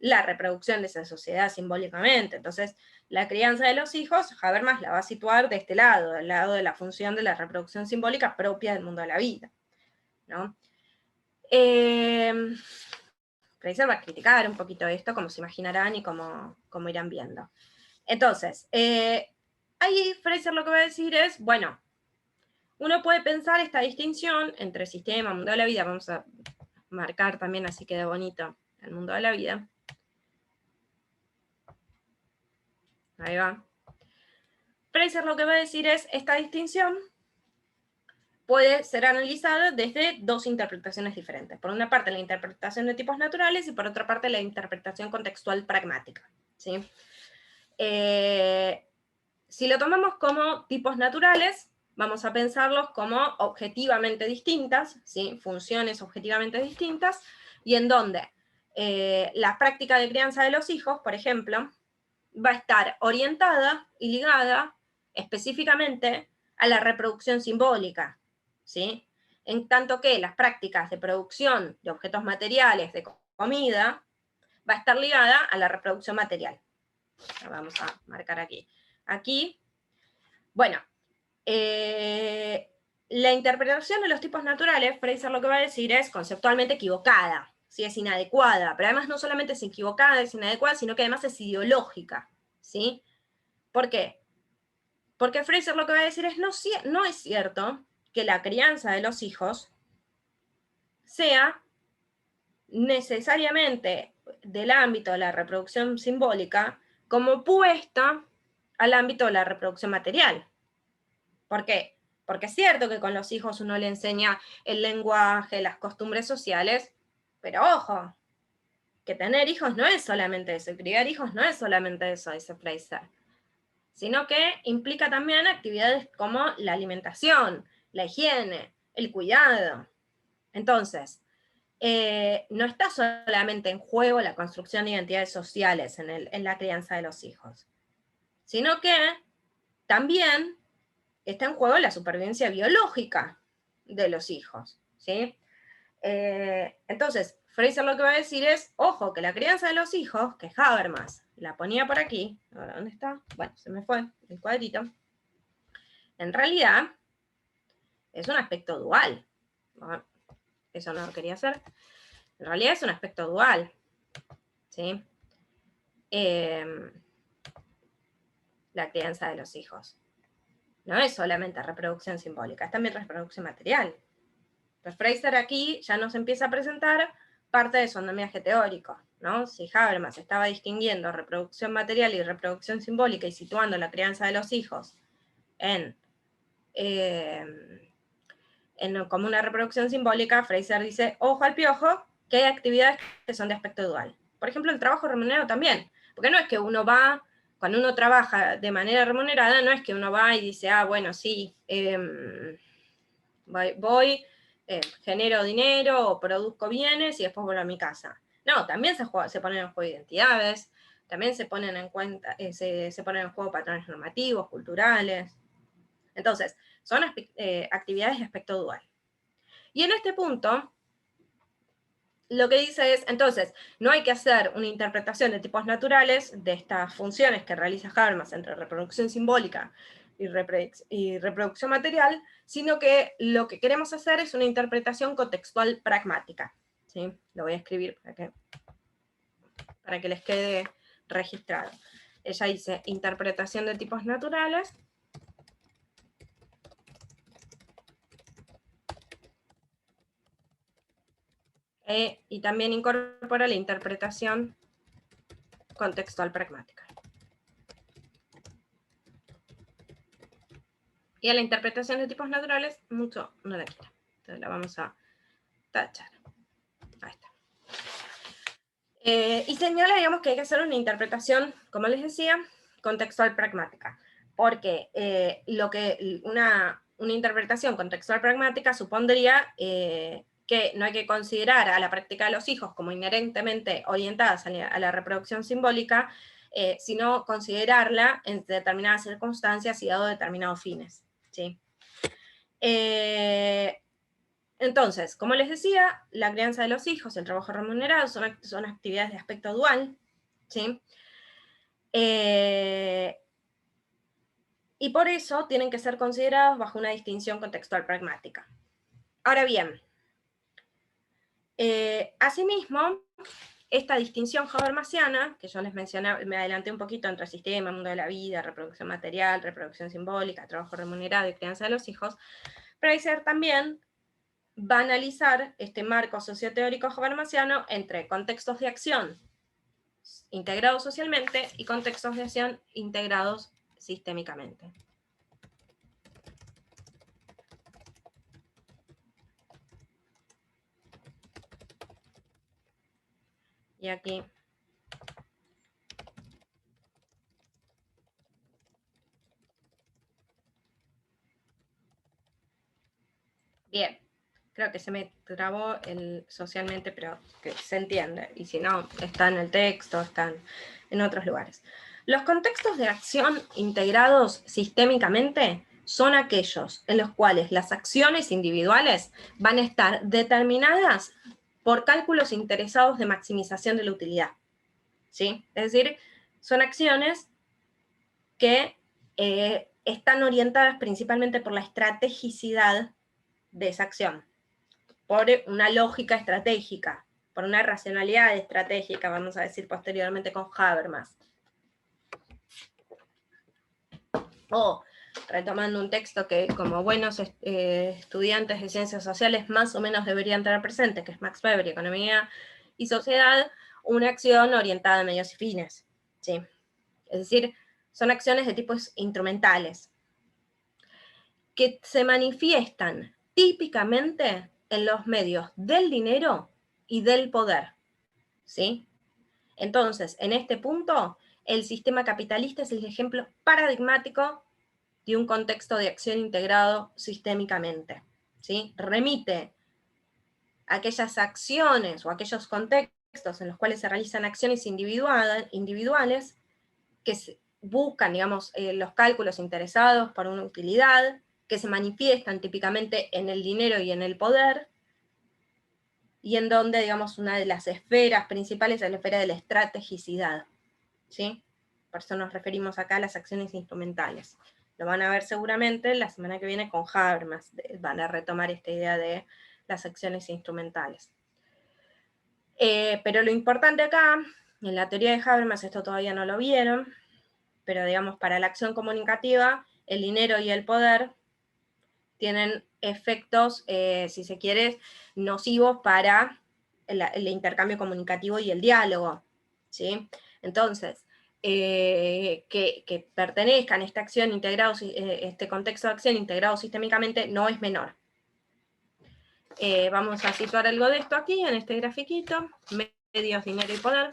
la reproducción de esa sociedad simbólicamente. Entonces, la crianza de los hijos, Habermas la va a situar de este lado, del lado de la función de la reproducción simbólica propia del mundo de la vida, ¿no? Fraser va a criticar un poquito esto, como se imaginarán y como irán viendo. Entonces, ahí Fraser lo que va a decir es, bueno, uno puede pensar esta distinción entre sistema, mundo de la vida, vamos a marcar también así queda bonito el mundo de la vida, Ahí va. Fraser lo que va a decir es, esta distinción puede ser analizada desde dos interpretaciones diferentes. Por una parte, la interpretación de tipos naturales y por otra parte, la interpretación contextual pragmática, ¿sí? Si lo tomamos como tipos naturales, vamos a pensarlos como objetivamente distintas, ¿sí? Funciones objetivamente distintas, y en donde la práctica de crianza de los hijos, por ejemplo, va a estar orientada y ligada específicamente a la reproducción simbólica, ¿sí? En tanto que las prácticas de producción de objetos materiales, de comida, va a estar ligada a la reproducción material. Vamos a marcar aquí. Aquí, bueno, la interpretación de los tipos naturales, Fraser lo que va a decir es conceptualmente equivocada, ¿sí? Es inadecuada, pero además no solamente es equivocada, es inadecuada, sino que además es ideológica, ¿sí? ¿Por qué? Porque Fraser lo que va a decir es, no es cierto que la crianza de los hijos sea necesariamente del ámbito de la reproducción simbólica como opuesta al ámbito de la reproducción material. ¿Por qué? Porque es cierto que con los hijos uno le enseña el lenguaje, las costumbres sociales, pero ojo, que tener hijos no es solamente eso, criar hijos no es solamente eso, dice Fraser, sino que implica también actividades como la alimentación, la higiene, el cuidado. Entonces, no está solamente en juego la construcción de identidades sociales en la crianza de los hijos, sino que también está en juego la supervivencia biológica de los hijos, ¿sí? Entonces, Fraser lo que va a decir es, ojo, que la crianza de los hijos, que Habermas la ponía por aquí, ahora, ¿dónde está? Bueno, se me fue el cuadrito. En realidad, es un aspecto dual. Eso no lo quería hacer. En realidad es un aspecto dual, ¿sí? La crianza de los hijos. No es solamente reproducción simbólica, es también reproducción material. Entonces Fraser aquí ya nos empieza a presentar parte de su andamiaje teórico, ¿no? Si Habermas estaba distinguiendo reproducción material y reproducción simbólica y situando la crianza de los hijos como una reproducción simbólica, Fraser dice, ojo al piojo, que hay actividades que son de aspecto dual. Por ejemplo, el trabajo remunerado también, porque no es que uno va, cuando uno trabaja de manera remunerada, no es que uno va y dice, bueno, sí, genero dinero o produzco bienes y después vuelvo a mi casa. No, también se ponen en juego identidades, también se ponen en cuenta, se ponen en juego patrones normativos, culturales. Entonces, son actividades de aspecto dual. Y en este punto, lo que dice es, entonces, no hay que hacer una interpretación de tipos naturales de estas funciones que realiza Habermas entre reproducción simbólica y reproducción material, sino que lo que queremos hacer es una interpretación contextual pragmática. ¿Sí? Lo voy a escribir para que les quede registrado. Ella dice, interpretación de tipos naturales y también incorpora la interpretación contextual pragmática. Y a la interpretación de tipos naturales, mucho no la quiero. Entonces la vamos a tachar. Ahí está. Y señala, digamos, que hay que hacer una interpretación, como les decía, contextual pragmática. Porque una interpretación contextual pragmática supondría que no hay que considerar a la práctica de los hijos como inherentemente orientadas a la reproducción simbólica, sino considerarla en determinadas circunstancias y dado determinados fines. ¿Sí? Entonces, como les decía, la crianza de los hijos, el trabajo remunerado, son actividades de aspecto dual, ¿sí? Y por eso tienen que ser considerados bajo una distinción contextual pragmática. Ahora bien, asimismo, esta distinción habermasiana, que yo les mencioné, me adelanté un poquito entre sistema, mundo de la vida, reproducción material, reproducción simbólica, trabajo remunerado y crianza de los hijos, Fraser también va a analizar este marco socioteórico habermasiano entre contextos de acción integrados socialmente y contextos de acción integrados sistémicamente. Y aquí bien, creo que se me trabó el socialmente, pero que se entiende. Y si no, está en el texto, están en otros lugares. Los contextos de acción integrados sistémicamente son aquellos en los cuales las acciones individuales van a estar determinadas por cálculos interesados de maximización de la utilidad. ¿Sí? Es decir, son acciones que están orientadas principalmente por la estrategicidad de esa acción, por una lógica estratégica, por una racionalidad estratégica, vamos a decir posteriormente con Habermas. O, retomando un texto que como buenos estudiantes de ciencias sociales más o menos deberían tener presente, que es Max Weber, Economía y Sociedad, una acción orientada a medios y fines. ¿Sí? Es decir, son acciones de tipos instrumentales, que se manifiestan típicamente en los medios del dinero y del poder, ¿sí? Entonces, en este punto, el sistema capitalista es el ejemplo paradigmático de un contexto de acción integrado sistémicamente, ¿sí? Remite a aquellas acciones o aquellos contextos en los cuales se realizan acciones individuales que buscan, digamos, los cálculos interesados por una utilidad, que se manifiestan típicamente en el dinero y en el poder, y en donde, digamos, una de las esferas principales es la esfera de la estrategicidad, ¿sí? Por eso nos referimos acá a las acciones instrumentales. Lo van a ver seguramente la semana que viene con Habermas, van a retomar esta idea de las acciones instrumentales. Pero lo importante acá, en la teoría de Habermas, esto todavía no lo vieron, pero digamos, para la acción comunicativa, el dinero y el poder tienen efectos, si se quiere, nocivos para el intercambio comunicativo y el diálogo, ¿sí? Entonces, que pertenezcan a esta acción integrado, este contexto de acción integrado sistémicamente no es menor. Vamos a situar algo de esto aquí, en este grafiquito, medios, dinero y poder,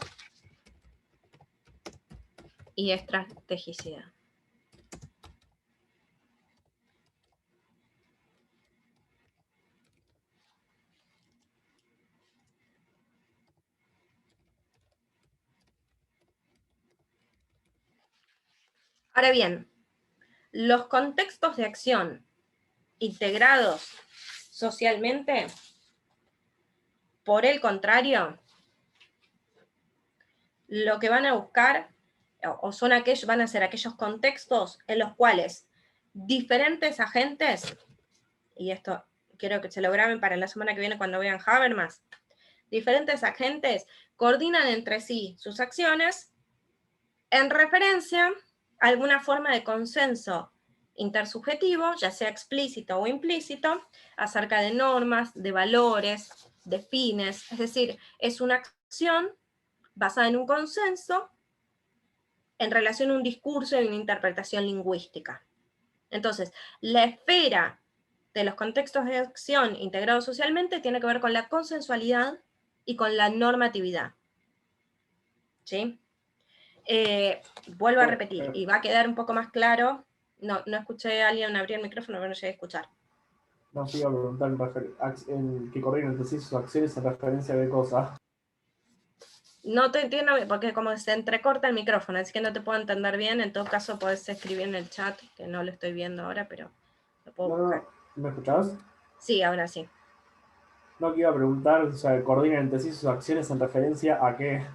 y estrategicidad. Ahora bien, los contextos de acción integrados socialmente, por el contrario, lo que van a buscar van a ser aquellos contextos en los cuales diferentes agentes, y esto quiero que se lo graben para la semana que viene cuando vean Habermas, diferentes agentes coordinan entre sí sus acciones en referencia a alguna forma de consenso intersubjetivo, ya sea explícito o implícito, acerca de normas, de valores, de fines, es decir, es una acción basada en un consenso en relación a un discurso y una interpretación lingüística. Entonces, la esfera de los contextos de acción integrados socialmente tiene que ver con la consensualidad y con la normatividad. ¿Sí? Vuelvo a repetir, y va a quedar un poco más claro. No escuché a alguien abrir el micrófono, pero no llegué a escuchar. No, sí, iba a preguntar que coordinan entre sí sus acciones en referencia de cosas. No te entiendo porque como se entrecorta el micrófono, así que no te puedo entender bien. En todo caso podés escribir en el chat, que no lo estoy viendo ahora, pero lo puedo buscar. No, ¿me escuchás? Sí, ahora sí. No, que iba a preguntar, o sea, coordinan entre sí sus acciones en referencia a qué.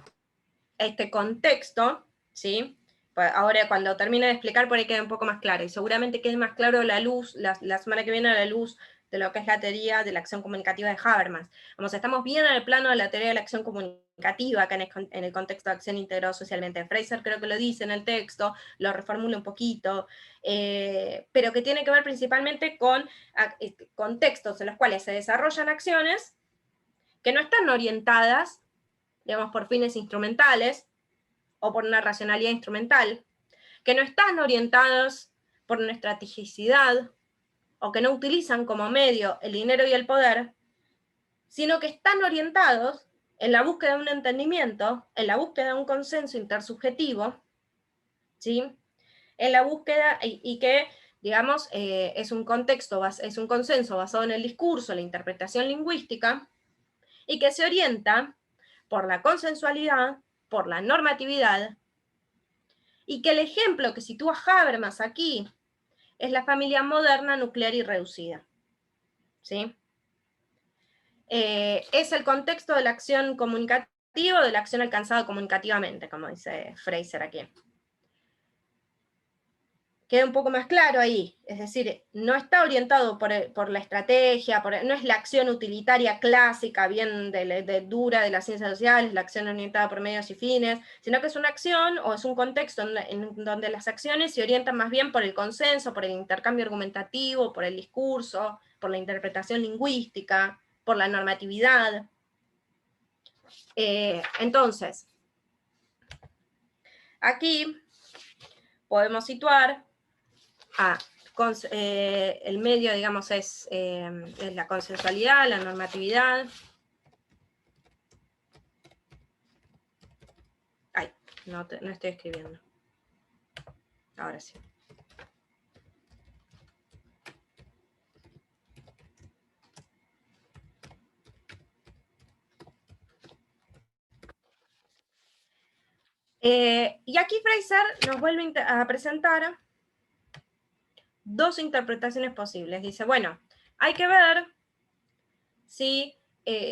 Este contexto, ¿sí? Pues ahora cuando termine de explicar por ahí queda un poco más claro, y seguramente quede más claro la semana que viene a la luz de lo que es la teoría de la acción comunicativa de Habermas. Vamos, estamos bien en el plano de la teoría de la acción comunicativa, acá en el contexto de acción integrado socialmente. Fraser creo que lo dice en el texto, lo reformula un poquito, pero que tiene que ver principalmente con contextos en los cuales se desarrollan acciones que no están orientadas, digamos, por fines instrumentales, o por una racionalidad instrumental, que no están orientados por una estrategicidad, o que no utilizan como medio el dinero y el poder, sino que están orientados en la búsqueda de un entendimiento, en la búsqueda de un consenso intersubjetivo, ¿sí? En la búsqueda, y que, digamos, es un consenso basado en el discurso, la interpretación lingüística, y que se orienta por la consensualidad, por la normatividad, y que el ejemplo que sitúa Habermas aquí es la familia moderna, nuclear y reducida, ¿sí? Es el contexto de la acción comunicativa o de la acción alcanzada comunicativamente, como dice Fraser aquí. Queda un poco más claro ahí, es decir, no está orientado por la estrategia, no es la acción utilitaria clásica, bien dura de las ciencias sociales, la acción orientada por medios y fines, sino que es una acción o es un contexto en donde las acciones se orientan más bien por el consenso, por el intercambio argumentativo, por el discurso, por la interpretación lingüística, por la normatividad. Entonces, aquí podemos situar el medio, digamos, es la consensualidad, la normatividad. Ay, no estoy escribiendo. Ahora sí. Y aquí Fraser nos vuelve a presentar dos interpretaciones posibles. Dice, bueno, hay que ver si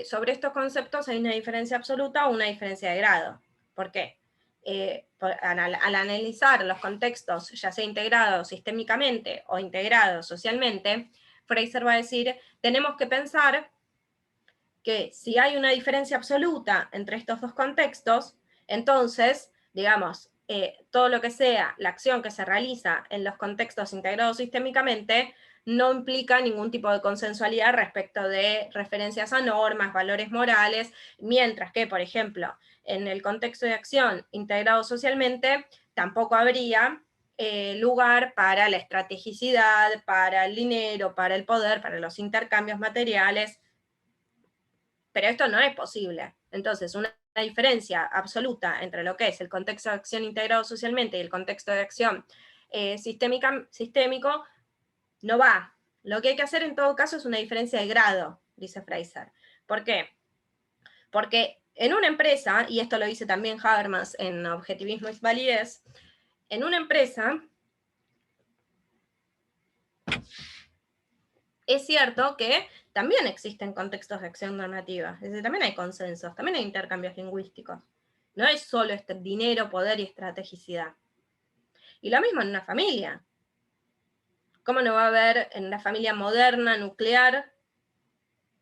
sobre estos conceptos hay una diferencia absoluta o una diferencia de grado. ¿Por qué? Al analizar los contextos, ya sea integrados sistémicamente o integrados socialmente, Fraser va a decir, tenemos que pensar que si hay una diferencia absoluta entre estos dos contextos, entonces, digamos, todo lo que sea la acción que se realiza en los contextos integrados sistémicamente no implica ningún tipo de consensualidad respecto de referencias a normas, valores morales, mientras que, por ejemplo, en el contexto de acción integrado socialmente, tampoco habría lugar para la estrategicidad, para el dinero, para el poder, para los intercambios materiales, pero esto no es posible. Entonces, una diferencia absoluta entre lo que es el contexto de acción integrado socialmente y el contexto de acción sistémico no va. Lo que hay que hacer en todo caso es una diferencia de grado, dice Fraser. ¿Por qué? Porque en una empresa, y esto lo dice también Habermas en Objetivismo y Validez, en una empresa es cierto que también existen contextos de acción normativa, es decir, también hay consensos, también hay intercambios lingüísticos. No es solo este dinero, poder y estrategicidad. Y lo mismo en una familia. ¿Cómo no va a haber en la familia moderna, nuclear,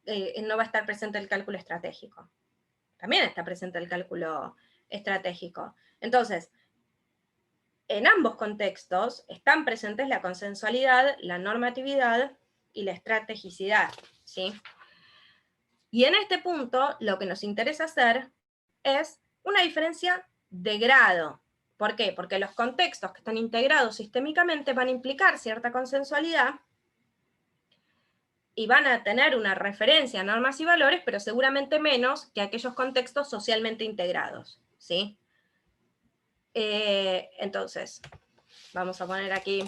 no va a estar presente el cálculo estratégico? También está presente el cálculo estratégico. Entonces, en ambos contextos están presentes la consensualidad, la normatividad y la estrategicidad, ¿sí? Y en este punto, lo que nos interesa hacer es una diferencia de grado. ¿Por qué? Porque los contextos que están integrados sistémicamente van a implicar cierta consensualidad y van a tener una referencia a normas y valores, pero seguramente menos que aquellos contextos socialmente integrados, ¿sí? Entonces, vamos a poner aquí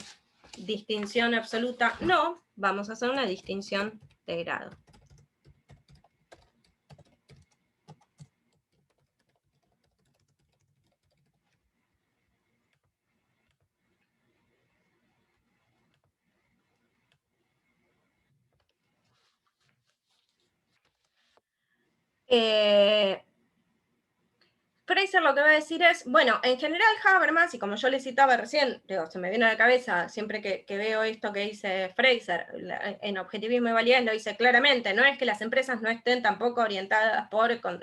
distinción absoluta, no, vamos a hacer una distinción de grado. Fraser lo que va a decir es, bueno, en general Habermas, y como yo le citaba recién, digo, se me viene a la cabeza siempre que veo esto que dice Fraser, en Objetivismo y Validez lo dice claramente, no es que las empresas no estén tampoco orientadas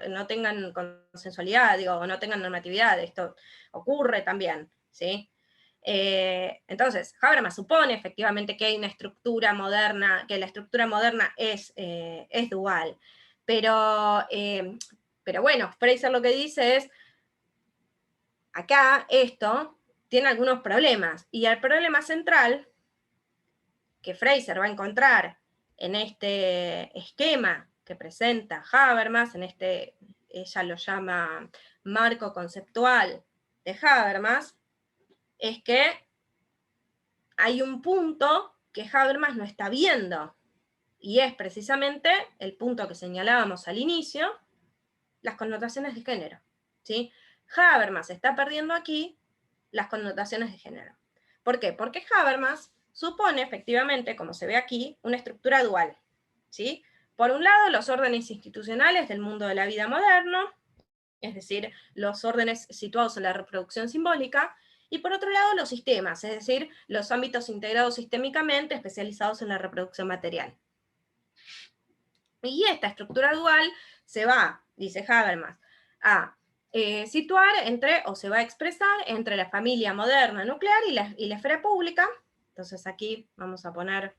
no tengan consensualidad, digo, o no tengan normatividad, esto ocurre también, ¿sí? Entonces, Habermas supone efectivamente que hay una estructura moderna, que la estructura moderna es dual, pero bueno, Fraser lo que dice es, acá esto tiene algunos problemas, y el problema central que Fraser va a encontrar en este esquema que presenta Habermas, ella lo llama marco conceptual de Habermas, es que hay un punto que Habermas no está viendo, y es precisamente el punto que señalábamos al inicio, las connotaciones de género, ¿sí? Habermas está perdiendo aquí las connotaciones de género. ¿Por qué? Porque Habermas supone efectivamente, como se ve aquí, una estructura dual, ¿sí? Por un lado, los órdenes institucionales del mundo de la vida moderno, es decir, los órdenes situados en la reproducción simbólica, y por otro lado, los sistemas, es decir, los ámbitos integrados sistémicamente especializados en la reproducción material. Y esta estructura dual se va, dice Habermas, a situar entre, o se va a expresar entre la familia moderna nuclear y la esfera pública. Entonces aquí vamos a poner,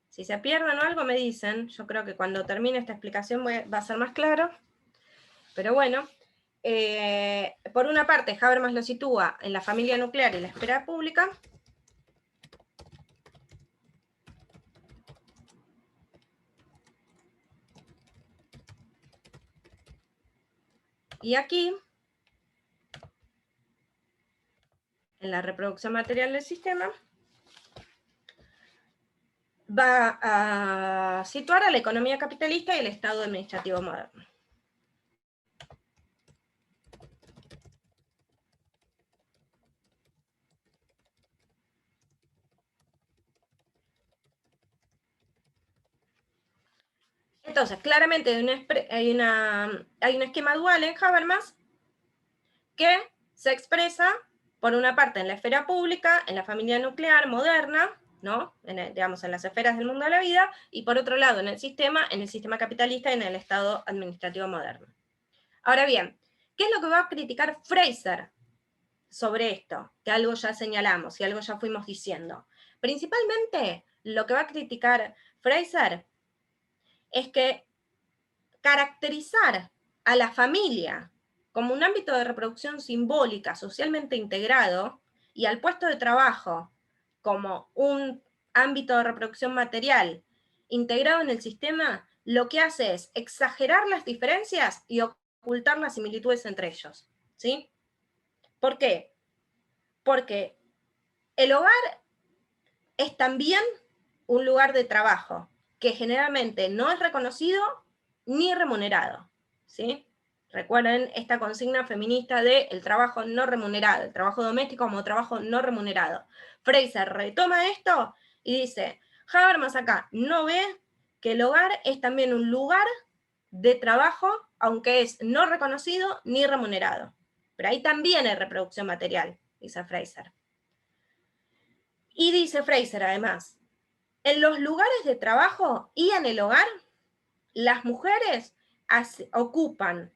si se pierden o algo me dicen, yo creo que cuando termine esta explicación va a ser más claro, pero bueno, por una parte Habermas lo sitúa en la familia nuclear y la esfera pública, y aquí, en la reproducción material del sistema, va a situar a la economía capitalista y el Estado administrativo moderno. Entonces, claramente hay un esquema dual en Habermas que se expresa, por una parte, en la esfera pública, en la familia nuclear moderna, ¿no? Digamos, en las esferas del mundo de la vida, y por otro lado, en el sistema capitalista y en el Estado administrativo moderno. Ahora bien, ¿qué es lo que va a criticar Fraser sobre esto? Que algo ya señalamos y algo ya fuimos diciendo. Principalmente, lo que va a criticar Fraser es que caracterizar a la familia como un ámbito de reproducción simbólica socialmente integrado y al puesto de trabajo como un ámbito de reproducción material integrado en el sistema, lo que hace es exagerar las diferencias y ocultar las similitudes entre ellos, ¿sí? ¿Por qué? Porque el hogar es también un lugar de trabajo que generalmente no es reconocido ni remunerado, ¿sí? Recuerden esta consigna feminista de el trabajo no remunerado, el trabajo doméstico como trabajo no remunerado. Fraser retoma esto y dice, Habermas acá no ve que el hogar es también un lugar de trabajo, aunque es no reconocido ni remunerado. Pero ahí también hay reproducción material, dice Fraser. Y dice Fraser además, en los lugares de trabajo y en el hogar, las mujeres ocupan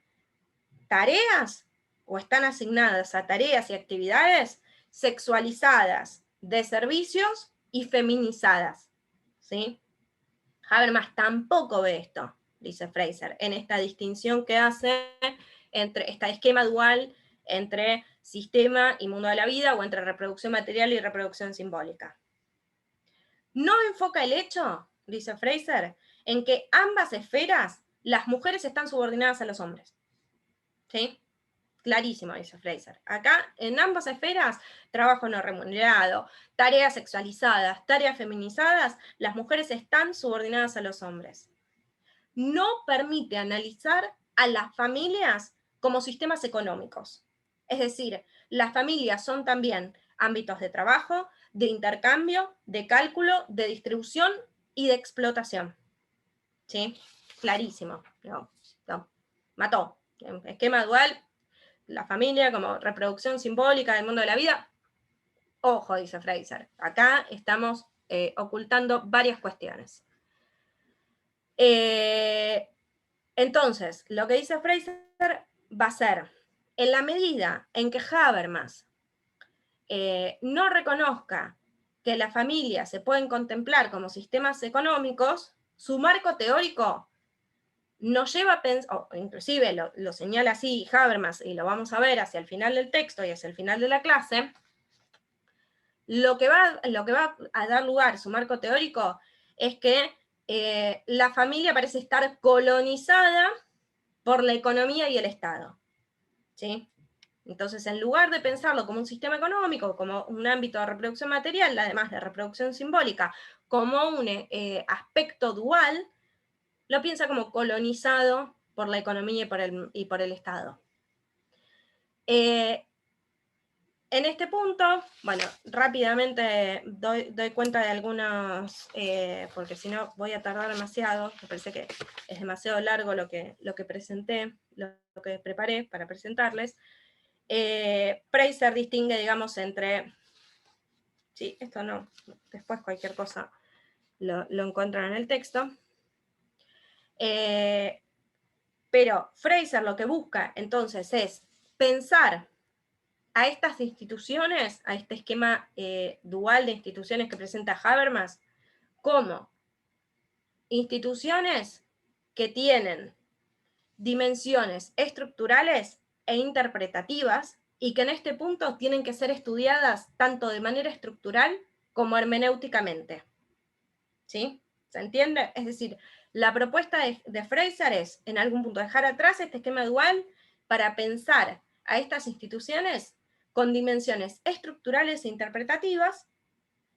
tareas o están asignadas a tareas y actividades sexualizadas, de servicios y feminizadas, ¿sí? Habermas tampoco ve esto, dice Fraser, en esta distinción que hace entre este esquema dual entre sistema y mundo de la vida, o entre reproducción material y reproducción simbólica. No enfoca el hecho, dice Fraser, en que ambas esferas, las mujeres están subordinadas a los hombres. ¿Sí? Clarísimo, dice Fraser. Acá, en ambas esferas, trabajo no remunerado, tareas sexualizadas, tareas feminizadas, las mujeres están subordinadas a los hombres. No permite analizar a las familias como sistemas económicos. Es decir, las familias son también ámbitos de trabajo, de intercambio, de cálculo, de distribución y de explotación. ¿Sí? Clarísimo. No. Mató. Esquema dual, la familia como reproducción simbólica del mundo de la vida. Ojo, dice Fraser. Acá estamos ocultando varias cuestiones. Entonces, lo que dice Fraser va a ser, en la medida en que Habermas no reconozca que las familias se pueden contemplar como sistemas económicos, su marco teórico nos lleva a pensar, o inclusive lo señala así Habermas, y lo vamos a ver hacia el final del texto y hacia el final de la clase, lo que va a dar lugar, su marco teórico, es que la familia parece estar colonizada por la economía y el Estado, ¿sí? Entonces, en lugar de pensarlo como un sistema económico, como un ámbito de reproducción material, además de reproducción simbólica, como un aspecto dual, lo piensa como colonizado por la economía y por el Estado. En este punto, bueno, rápidamente doy cuenta de algunos, porque si no voy a tardar demasiado, me parece que es demasiado largo lo que presenté, lo que preparé para presentarles. Fraser distingue, digamos, entre... Sí, esto no, después cualquier cosa lo encuentran en el texto. Pero Fraser lo que busca, entonces, es pensar a estas instituciones, a este esquema dual de instituciones que presenta Habermas, como instituciones que tienen dimensiones estructurales e interpretativas, y que en este punto tienen que ser estudiadas tanto de manera estructural como hermenéuticamente. ¿Sí? ¿Se entiende? Es decir, la propuesta de Fraser es, en algún punto, dejar atrás este esquema dual para pensar a estas instituciones con dimensiones estructurales e interpretativas,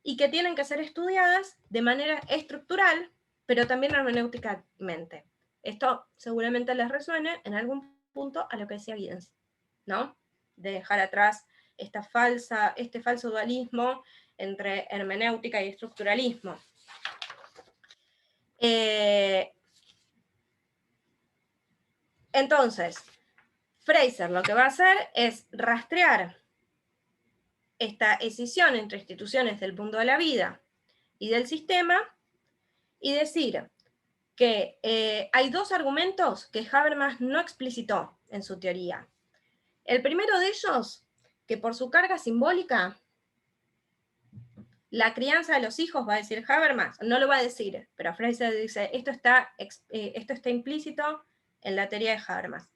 y que tienen que ser estudiadas de manera estructural, pero también hermenéuticamente. Esto seguramente les resuene en algún punto a lo que decía Giddens, ¿no? De dejar atrás este falso dualismo entre hermenéutica y estructuralismo. Entonces, Fraser lo que va a hacer es rastrear esta escisión entre instituciones del mundo de la vida y del sistema, y decir que hay dos argumentos que Habermas no explicitó en su teoría. El primero de ellos, que por su carga simbólica, la crianza de los hijos, va a decir Habermas, no lo va a decir, pero Fraser dice, esto está implícito en la teoría de Habermas.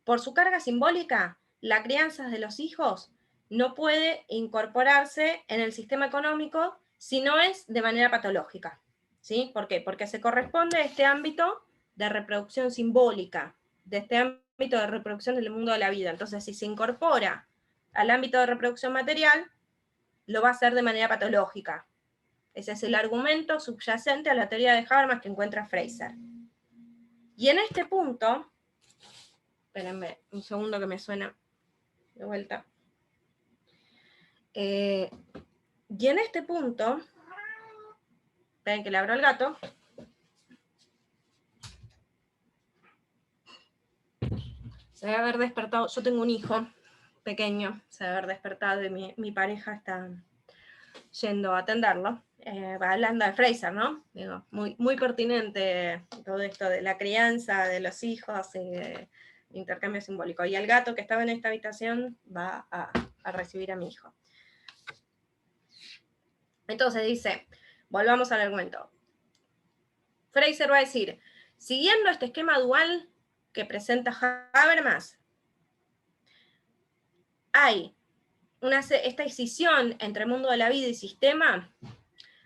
Por su carga simbólica, la crianza de los hijos no puede incorporarse en el sistema económico si no es de manera patológica. ¿Sí? ¿Por qué? Porque se corresponde a este ámbito de reproducción simbólica, de este ámbito de reproducción del mundo de la vida. Entonces, si se incorpora al ámbito de reproducción material, lo va a hacer de manera patológica. Ese es el argumento subyacente a la teoría de Habermas que encuentra Fraser. Y en este punto, espérenme un segundo que me suena de vuelta. Y en este punto, esperen que le abro al gato. Se debe haber despertado, yo tengo un hijo pequeño, se debe haber despertado y mi pareja está yendo a atenderlo. Hablando de Fraser, ¿no? Digo, muy pertinente todo esto de la crianza de los hijos y de intercambio simbólico. Y el gato que estaba en esta habitación va a recibir a mi hijo. Entonces dice, volvamos al argumento. Fraser va a decir, siguiendo este esquema dual que presenta Habermas, hay esta escisión entre mundo de la vida y sistema,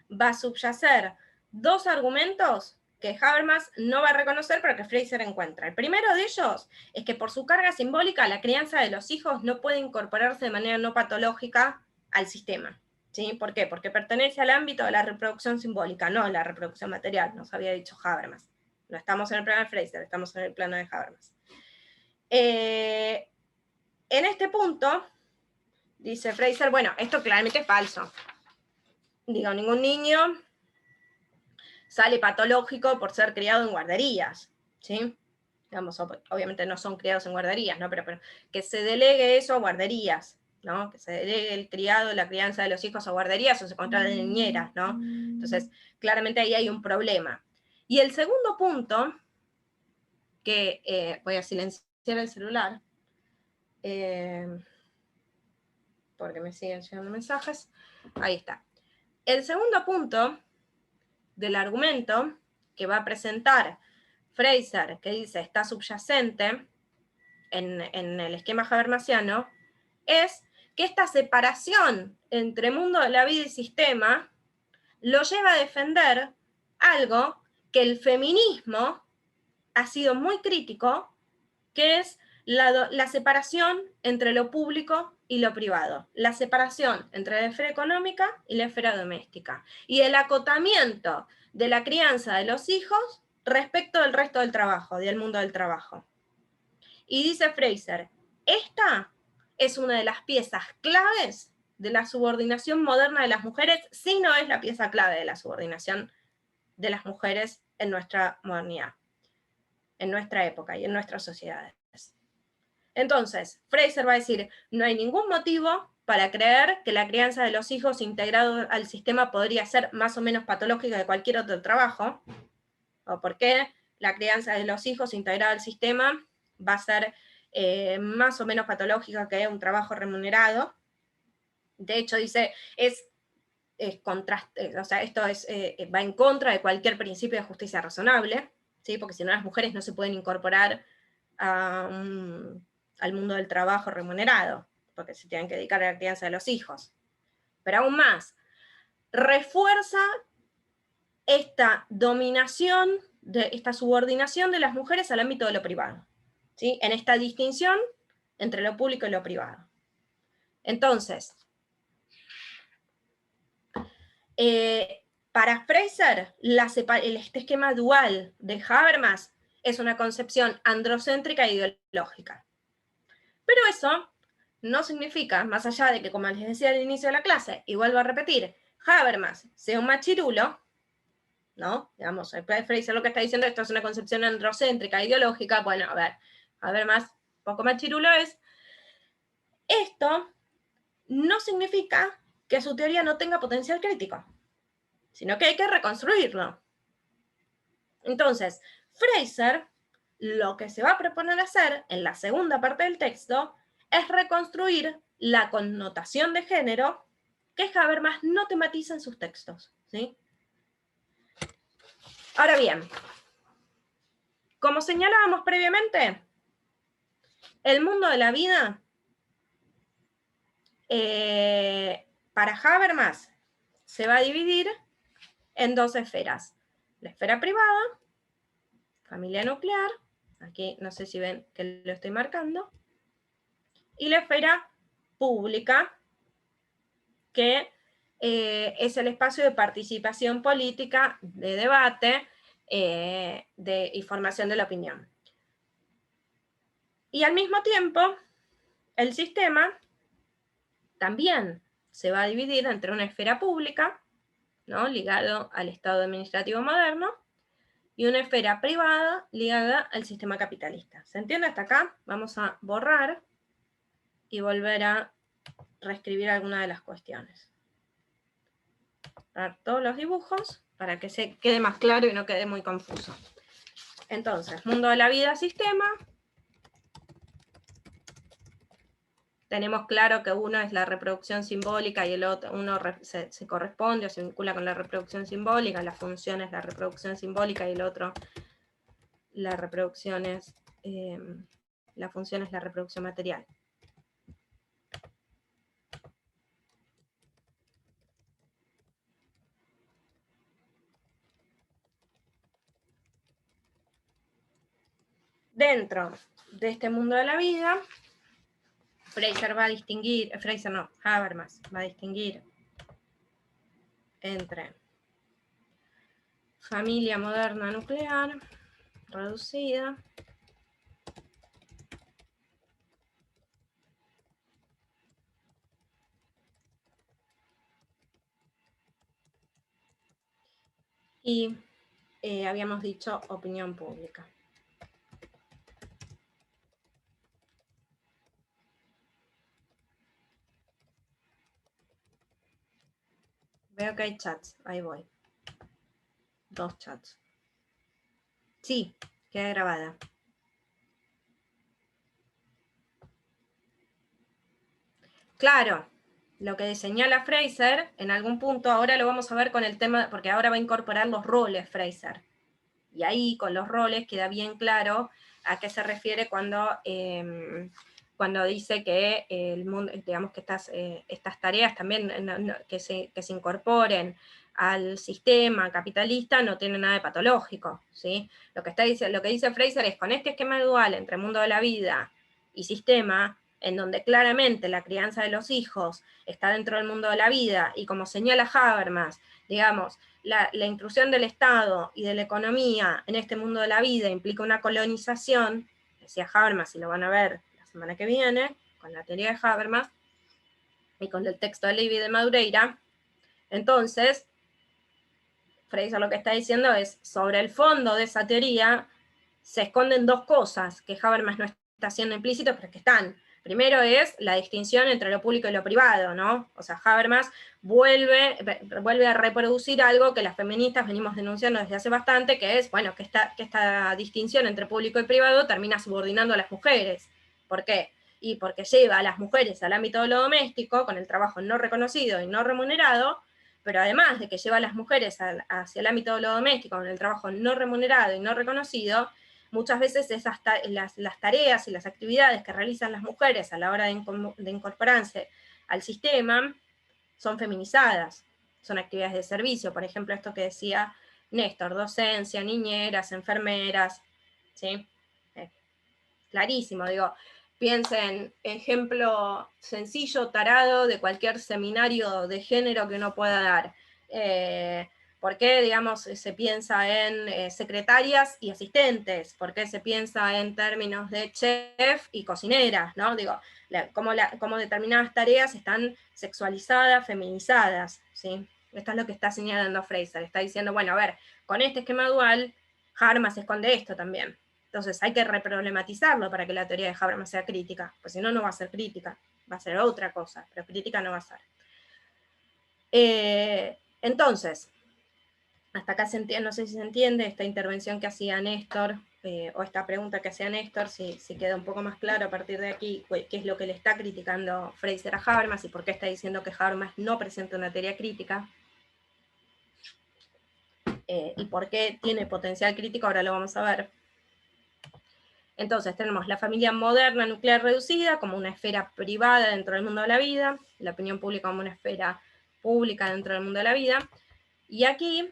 va a subyacer dos argumentos que Habermas no va a reconocer, pero que Fraser encuentra. El primero de ellos es que por su carga simbólica, la crianza de los hijos no puede incorporarse de manera no patológica al sistema. ¿Sí? ¿Por qué? Porque pertenece al ámbito de la reproducción simbólica, no la reproducción material, nos había dicho Habermas. No estamos en el plano de Fraser, estamos en el plano de Habermas. En este punto, dice Fraser, bueno, esto claramente es falso. Digo, ningún niño sale patológico por ser criado en guarderías, ¿sí? Digamos, obviamente no son criados en guarderías, ¿no? Pero que se delegue eso a guarderías, ¿no? Que se delegue el criado, la crianza de los hijos a guarderías o se contraten niñeras, ¿no? Entonces, claramente ahí hay un problema. Y el segundo punto, que voy a silenciar el celular, porque me siguen llegando mensajes, ahí está. El segundo punto del argumento que va a presentar Fraser, que dice está subyacente en el esquema habermasiano, es que esta separación entre mundo de la vida y sistema lo lleva a defender algo que el feminismo ha sido muy crítico, que es la separación entre lo público y lo privado, la separación entre la esfera económica y la esfera doméstica, y el acotamiento de la crianza de los hijos respecto del resto del trabajo, del mundo del trabajo. Y dice Fraser, esta es una de las piezas claves de la subordinación moderna de las mujeres, si no es la pieza clave de la subordinación de las mujeres en nuestra modernidad, en nuestra época y en nuestras sociedades. Entonces, Fraser va a decir, no hay ningún motivo para creer que la crianza de los hijos integrado al sistema podría ser más o menos patológica de cualquier otro trabajo, o por qué la crianza de los hijos integrada al sistema va a ser más o menos patológica que un trabajo remunerado. De hecho, dice, es contraste, o sea, esto va en contra de cualquier principio de justicia razonable, ¿sí? Porque si no las mujeres no se pueden incorporar al mundo del trabajo remunerado, porque se tienen que dedicar a la crianza de los hijos. Pero aún más, refuerza esta dominación, esta subordinación de las mujeres al ámbito de lo privado, ¿sí? En esta distinción entre lo público y lo privado. Entonces, para Fraser, este esquema dual de Habermas es una concepción androcéntrica e ideológica. Pero eso no significa, más allá de que, como les decía al inicio de la clase, y vuelvo a repetir, Habermas sea un machirulo, ¿no? Digamos, Fraser lo que está diciendo, esto es una concepción androcéntrica, ideológica, bueno, a ver, Habermas, poco machirulo es. Esto no significa que su teoría no tenga potencial crítico, sino que hay que reconstruirlo. Entonces, Fraser lo que se va a proponer hacer en la segunda parte del texto es reconstruir la connotación de género que Habermas no tematiza en sus textos, ¿sí? Ahora bien, como señalábamos previamente, el mundo de la vida para Habermas se va a dividir en dos esferas. La esfera privada, familia nuclear, aquí no sé si ven que lo estoy marcando, y la esfera pública, que es el espacio de participación política, de debate y formación de la opinión. Y al mismo tiempo, el sistema también se va a dividir entre una esfera pública, ¿no? Ligado al Estado administrativo moderno, y una esfera privada ligada al sistema capitalista. ¿Se entiende hasta acá? Vamos a borrar y volver a reescribir algunas de las cuestiones. Dar todos los dibujos para que se quede más claro y no quede muy confuso. Entonces, mundo de la vida, sistema. Tenemos claro que uno es la reproducción simbólica y el otro, uno se corresponde o se vincula con la reproducción simbólica, la función es la reproducción simbólica y el otro, la reproducción es, la función es la reproducción material. Dentro de este mundo de la vida, Fraser va a distinguir, Habermas va a distinguir entre familia moderna nuclear, reducida, y habíamos dicho opinión pública. Veo que hay chats, ahí voy. 2 chats. Sí, queda grabada. Claro, lo que señala Fraser, en algún punto, ahora lo vamos a ver con el tema, porque ahora va a incorporar los roles Fraser. Y ahí con los roles queda bien claro a qué se refiere cuando dice que el mundo, digamos que estas tareas también que se incorporen al sistema capitalista no tiene nada de patológico, ¿sí? Lo que dice Fraser es, con este esquema dual entre mundo de la vida y sistema, en donde claramente la crianza de los hijos está dentro del mundo de la vida, y como señala Habermas, digamos, la intrusión del Estado y de la economía en este mundo de la vida implica una colonización, decía Habermas, y lo van a ver la semana que viene, con la teoría de Habermas, y con el texto de Levy de Madureira. Entonces, Fraser lo que está diciendo es, sobre el fondo de esa teoría se esconden dos cosas que Habermas no está haciendo implícito, pero que están. Primero es la distinción entre lo público y lo privado, ¿no? O sea, Habermas vuelve a reproducir algo que las feministas venimos denunciando desde hace bastante, que es, bueno, que esta distinción entre público y privado termina subordinando a las mujeres. ¿Por qué? Y porque lleva a las mujeres al ámbito de lo doméstico, con el trabajo no reconocido y no remunerado, pero además de que lleva a las mujeres hacia el ámbito de lo doméstico, con el trabajo no remunerado y no reconocido, muchas veces las tareas y las actividades que realizan las mujeres a la hora de incorporarse al sistema son feminizadas, son actividades de servicio, por ejemplo, esto que decía Néstor, docencia, niñeras, enfermeras, ¿sí? Clarísimo, digo, piensen, ejemplo sencillo, tarado, de cualquier seminario de género que uno pueda dar. ¿Por qué, digamos, se piensa en secretarias y asistentes? ¿Por qué se piensa en términos de chef y cocineras? ¿No? Digo, cómo determinadas tareas están sexualizadas, feminizadas, ¿sí? Esto es lo que está señalando Fraser. Está diciendo, bueno, a ver, con este esquema dual, Habermas esconde esto también. Entonces hay que reproblematizarlo para que la teoría de Habermas sea crítica, pues si no, no va a ser crítica, va a ser otra cosa, pero crítica no va a ser. Entonces, hasta acá no sé si se entiende esta intervención que hacía Néstor, o esta pregunta que hacía Néstor, si queda un poco más claro a partir de aquí qué es lo que le está criticando Fraser a Habermas y por qué está diciendo que Habermas no presenta una teoría crítica. Y por qué tiene potencial crítico, ahora lo vamos a ver. Entonces tenemos la familia moderna nuclear reducida como una esfera privada dentro del mundo de la vida, la opinión pública como una esfera pública dentro del mundo de la vida, y aquí,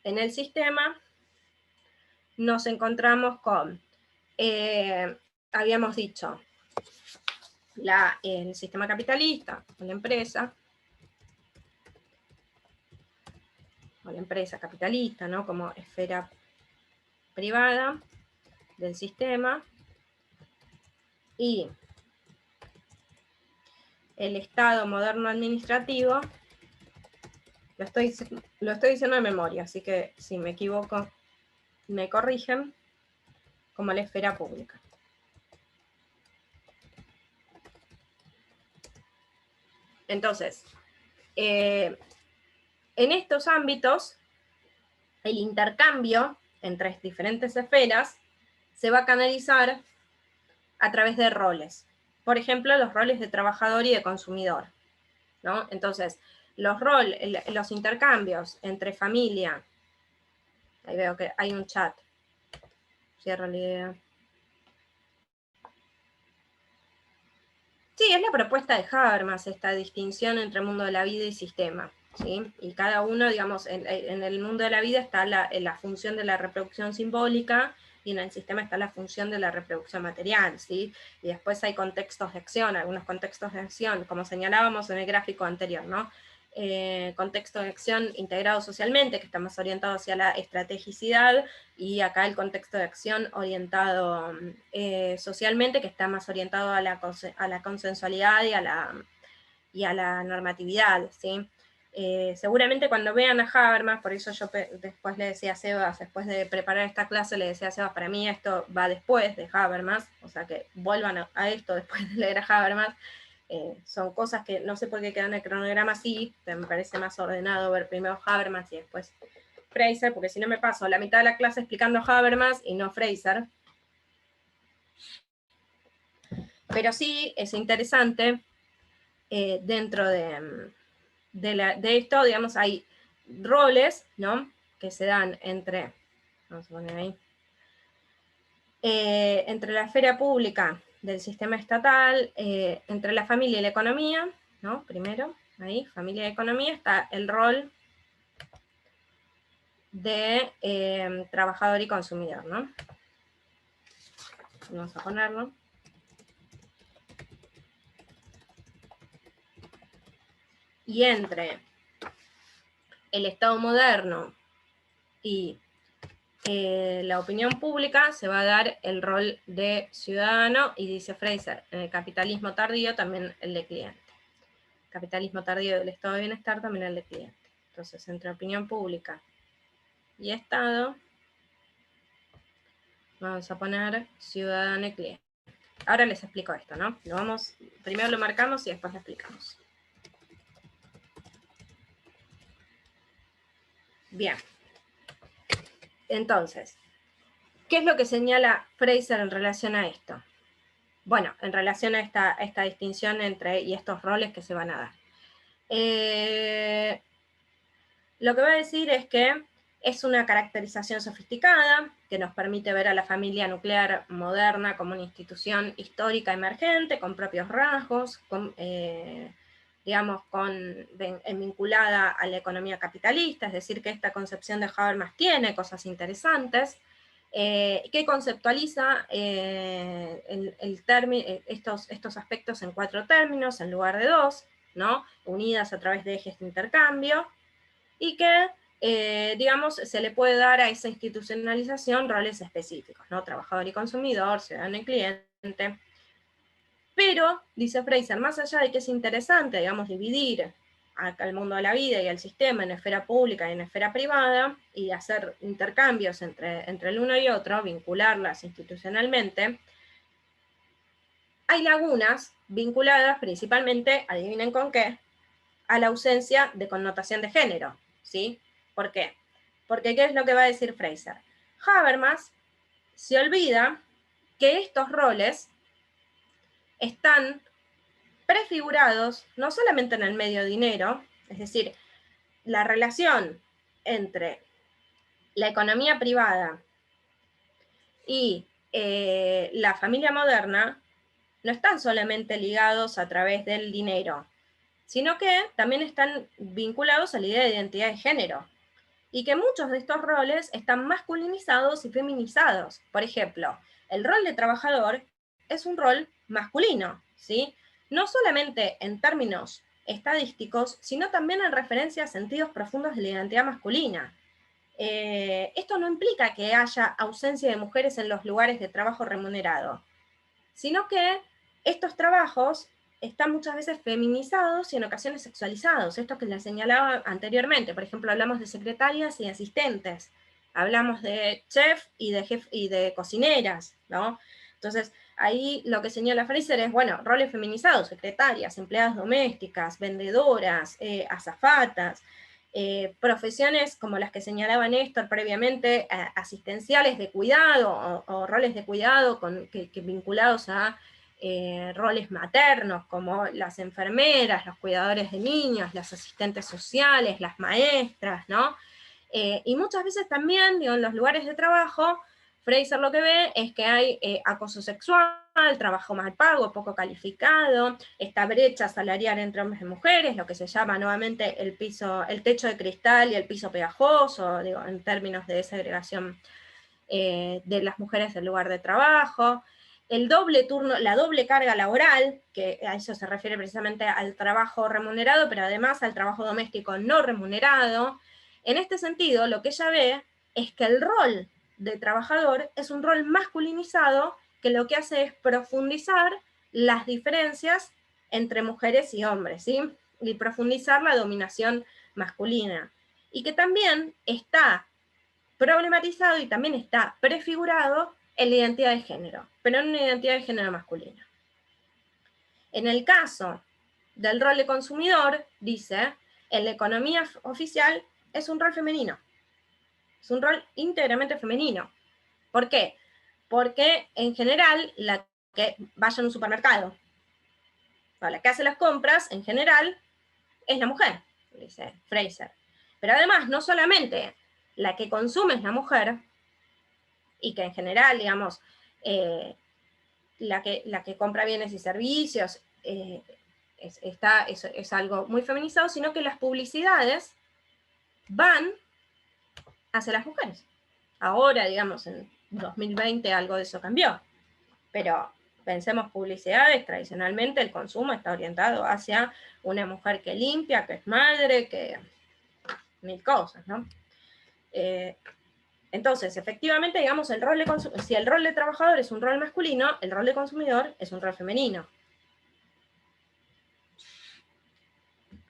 en el sistema, nos encontramos con, habíamos dicho, el sistema capitalista, o la empresa capitalista, ¿no? Como esfera privada del sistema, y el Estado moderno administrativo, lo estoy diciendo de memoria, así que si me equivoco, me corrigen, como la esfera pública. Entonces, en estos ámbitos, el intercambio entre diferentes esferas se va a canalizar a través de roles. Por ejemplo, los roles de trabajador y de consumidor, ¿no? Entonces, los intercambios entre familia, ahí veo que hay un chat, cierro la idea. Sí, es la propuesta de Habermas, esta distinción entre mundo de la vida y sistema, ¿sí? Y cada uno, digamos, en el mundo de la vida está la función de la reproducción simbólica, y en el sistema está la función de la reproducción material, ¿sí? Y después hay contextos de acción, algunos contextos de acción, como señalábamos en el gráfico anterior, ¿no? Contexto de acción integrado socialmente, que está más orientado hacia la estrategicidad, y acá el contexto de acción orientado socialmente, que está más orientado a la consensualidad y a la normatividad, ¿sí? Seguramente cuando vean a Habermas, por eso yo después le decía a Sebas, después de preparar esta clase, le decía a Sebas, para mí esto va después de Habermas, o sea que vuelvan a esto después de leer a Habermas. Son cosas que no sé por qué quedan en el cronograma así, pero me parece más ordenado ver primero Habermas y después Fraser, porque si no me paso la mitad de la clase explicando Habermas y no Fraser. Pero sí es interesante, dentro de esto, digamos, hay roles, ¿no?, que se dan entre vamos a poner ahí, entre la esfera pública del sistema estatal, entre la familia y la economía, ¿no? Primero, ahí, familia y economía, está el rol de trabajador y consumidor, ¿no? Vamos a ponerlo. Y entre el Estado moderno y la opinión pública se va a dar el rol de ciudadano, y dice Fraser, en el capitalismo tardío también el de cliente. Capitalismo tardío del estado de bienestar también el de cliente. Entonces, entre opinión pública y Estado, vamos a poner ciudadano y cliente. Ahora les explico esto, ¿no? Primero lo marcamos y después lo explicamos. Bien. Entonces, ¿qué es lo que señala Fraser en relación a esto? Bueno, en relación a esta distinción y estos roles que se van a dar. Lo que va a decir es que es una caracterización sofisticada que nos permite ver a la familia nuclear moderna como una institución histórica emergente, con propios rasgos, vinculada a la economía capitalista, es decir, que esta concepción de Habermas tiene cosas interesantes, que conceptualiza estos aspectos en 4 términos en lugar de 2, ¿no? Unidas a través de ejes de intercambio, y que, se le puede dar a esa institucionalización roles específicos, ¿no? Trabajador y consumidor, ciudadano y cliente. Pero, dice Fraser, más allá de que es interesante, dividir al mundo de la vida y al sistema en esfera pública y en esfera privada, y hacer intercambios entre el uno y otro, vincularlas institucionalmente, hay lagunas vinculadas principalmente, adivinen con qué, a la ausencia de connotación de género, ¿sí? ¿Por qué? Porque ¿qué es lo que va a decir Fraser? Habermas se olvida que estos roles están prefigurados no solamente en el medio dinero, es decir, la relación entre la economía privada y la familia moderna no están solamente ligados a través del dinero, sino que también están vinculados a la idea de identidad de género, y que muchos de estos roles están masculinizados y feminizados. Por ejemplo, el rol de trabajador es un rol masculino, ¿sí? No solamente en términos estadísticos, sino también en referencia a sentidos profundos de la identidad masculina. Esto no implica que haya ausencia de mujeres en los lugares de trabajo remunerado, sino que estos trabajos están muchas veces feminizados y en ocasiones sexualizados, esto que les señalaba anteriormente. Por ejemplo, hablamos de secretarias y asistentes, hablamos de chef y de cocineras, ¿no? Entonces, ahí lo que señala Fraser es, bueno, roles feminizados, secretarias, empleadas domésticas, vendedoras, azafatas, profesiones como las que señalaba Néstor previamente, asistenciales de cuidado, o roles de cuidado vinculados a roles maternos, como las enfermeras, los cuidadores de niños, las asistentes sociales, las maestras, ¿no? Y muchas veces también, en los lugares de trabajo, Fraser lo que ve es que hay acoso sexual, trabajo mal pago, poco calificado, esta brecha salarial entre hombres y mujeres, lo que se llama nuevamente el techo de cristal y el piso pegajoso, en términos de segregación de las mujeres del lugar de trabajo, el doble turno, la doble carga laboral, que a eso se refiere precisamente al trabajo remunerado, pero además al trabajo doméstico no remunerado. En este sentido, lo que ella ve es que el rol de trabajador es un rol masculinizado, que lo que hace es profundizar las diferencias entre mujeres y hombres, ¿sí? Y profundizar la dominación masculina. Y que también está problematizado y también está prefigurado en la identidad de género, pero en una identidad de género masculina. En el caso del rol de consumidor, dice, en la economía oficial es un rol femenino. Es un rol íntegramente femenino. ¿Por qué? Porque en general la que vaya a un supermercado, o la que hace las compras, en general, es la mujer, dice Fraser. Pero además, no solamente la que consume es la mujer, y que en general, digamos, la que compra bienes y servicios es algo muy feminizado, sino que las publicidades van hacia las mujeres. Ahora, digamos, en 2020 algo de eso cambió, pero pensemos publicidades, tradicionalmente el consumo está orientado hacia una mujer que limpia, que es madre, que mil cosas, ¿no? Entonces, efectivamente, digamos, si el rol de trabajador es un rol masculino, el rol de consumidor es un rol femenino.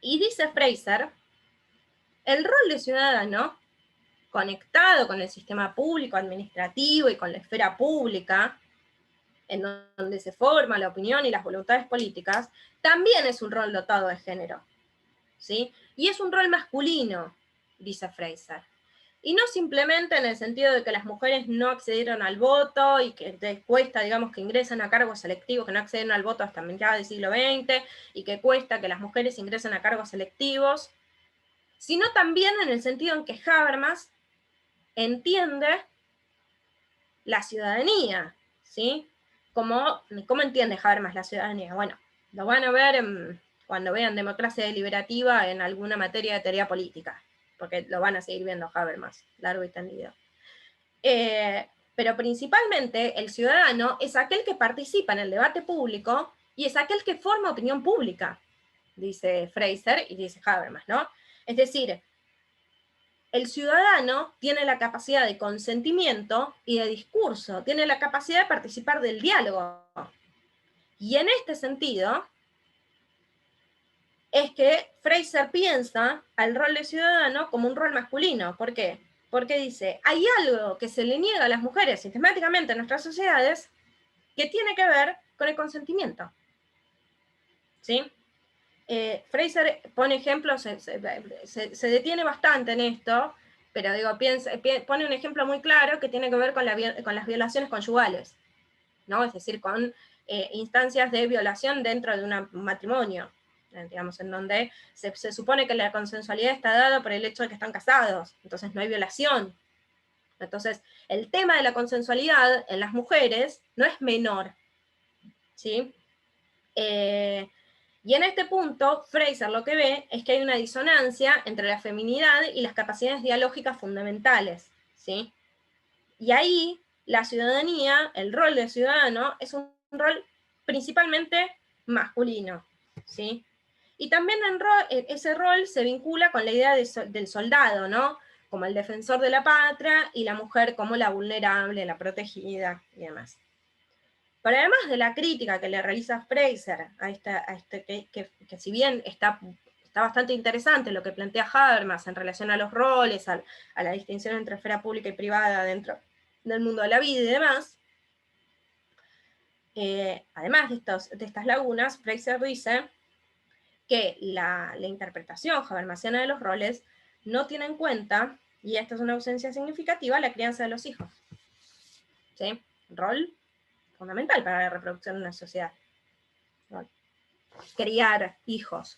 Y dice Fraser, el rol de ciudadano, conectado con el sistema público, administrativo y con la esfera pública, en donde se forma la opinión y las voluntades políticas, también es un rol dotado de género, ¿sí? Y es un rol masculino, dice Fraser. Y no simplemente en el sentido de que las mujeres no accedieron al voto y que cuesta, digamos, que ingresen a cargos selectivos, que no acceden al voto hasta mitad del siglo XX, y que cuesta que las mujeres ingresen a cargos selectivos, sino también en el sentido en que Habermas entiende la ciudadanía, ¿sí? ¿Cómo entiende Habermas la ciudadanía? Bueno, lo van a ver cuando vean democracia deliberativa en alguna materia de teoría política, porque lo van a seguir viendo Habermas, largo y tendido. Pero principalmente el ciudadano es aquel que participa en el debate público y es aquel que forma opinión pública, dice Fraser y dice Habermas, ¿no? Es decir, el ciudadano tiene la capacidad de consentimiento y de discurso, tiene la capacidad de participar del diálogo. Y en este sentido, es que Fraser piensa al rol de ciudadano como un rol masculino. ¿Por qué? Porque dice, hay algo que se le niega a las mujeres sistemáticamente en nuestras sociedades que tiene que ver con el consentimiento. ¿Sí? Fraser pone ejemplos, se detiene bastante en esto, pero digo, pone un ejemplo muy claro que tiene que ver con las violaciones conyugales, ¿no? Es decir, con instancias de violación dentro de un matrimonio, digamos, en donde se supone que la consensualidad está dada por el hecho de que están casados, entonces no hay violación. Entonces, el tema de la consensualidad en las mujeres no es menor, ¿sí? Y en este punto, Fraser lo que ve es que hay una disonancia entre la feminidad y las capacidades dialógicas fundamentales, ¿sí? Y ahí la ciudadanía, el rol del ciudadano, es un rol principalmente masculino, ¿sí? Y también ese rol se vincula con la idea del soldado, ¿no? Como el defensor de la patria y la mujer como la vulnerable, la protegida y demás. Pero además de la crítica que le realiza Fraser que si bien está bastante interesante lo que plantea Habermas en relación a los roles, a la distinción entre esfera pública y privada dentro del mundo de la vida y demás, además de estas lagunas, Fraser dice que la interpretación habermasiana de los roles no tiene en cuenta, y esta es una ausencia significativa, la crianza de los hijos. ¿Sí? Rol fundamental para la reproducción de una sociedad. Criar hijos.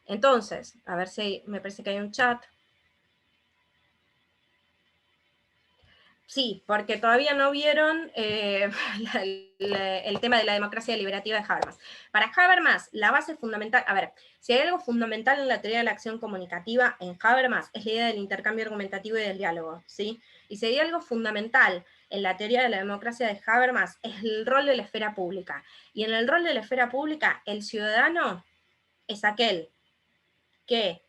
Entonces, a ver si me parece que hay un chat. Sí, porque todavía no vieron el tema de la democracia deliberativa de Habermas. Para Habermas, la base fundamental, a ver, si hay algo fundamental en la teoría de la acción comunicativa en Habermas, es la idea del intercambio argumentativo y del diálogo, ¿sí? Y si hay algo fundamental en la teoría de la democracia de Habermas, es el rol de la esfera pública. Y en el rol de la esfera pública, el ciudadano es aquel que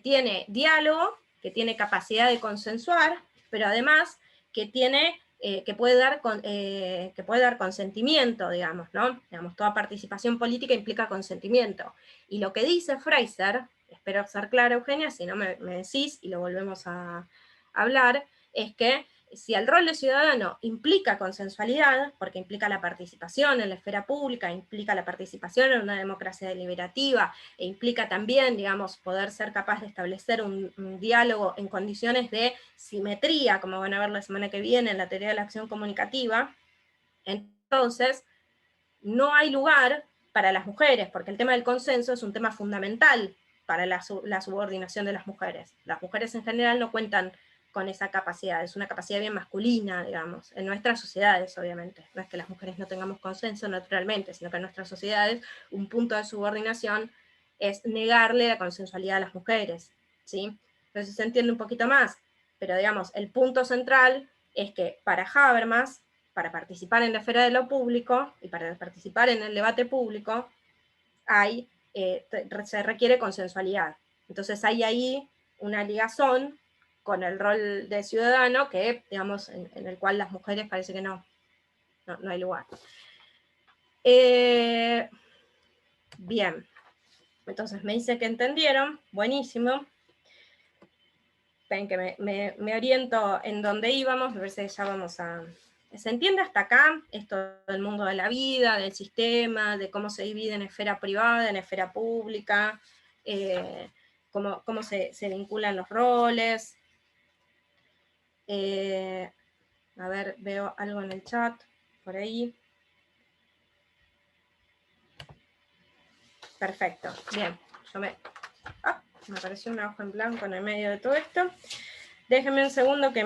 tiene diálogo, que tiene capacidad de consensuar, pero además que puede dar consentimiento, digamos, ¿no? Digamos, toda participación política implica consentimiento. Y lo que dice Fraser, espero ser clara, Eugenia, si no me decís y lo volvemos a hablar, es que si el rol de ciudadano implica consensualidad, porque implica la participación en la esfera pública, implica la participación en una democracia deliberativa, e implica también, digamos, poder ser capaz de establecer un diálogo en condiciones de simetría, como van a ver la semana que viene en la teoría de la acción comunicativa, entonces no hay lugar para las mujeres, porque el tema del consenso es un tema fundamental para la subordinación de las mujeres. Las mujeres en general no cuentan con esa capacidad, es una capacidad bien masculina, digamos, en nuestras sociedades, obviamente. No es que las mujeres no tengamos consenso naturalmente, sino que en nuestras sociedades un punto de subordinación es negarle la consensualidad a las mujeres, ¿sí? Entonces se entiende un poquito más, pero digamos, el punto central es que para Habermas, para participar en la esfera de lo público y para participar en el debate público, se requiere consensualidad. Entonces hay ahí una ligazón con el rol de ciudadano que, digamos, en el cual las mujeres parece que no hay lugar. Bien, entonces me dice que entendieron, buenísimo. Ven que me oriento en dónde íbamos, me parece que ya vamos a... ¿Se entiende hasta acá esto del mundo de la vida, del sistema, de cómo se divide en esfera privada, en esfera pública, cómo se vinculan los roles? A ver, veo algo en el chat, por ahí. Perfecto, bien. Me apareció una hoja en blanco en el medio de todo esto. Déjenme un segundo que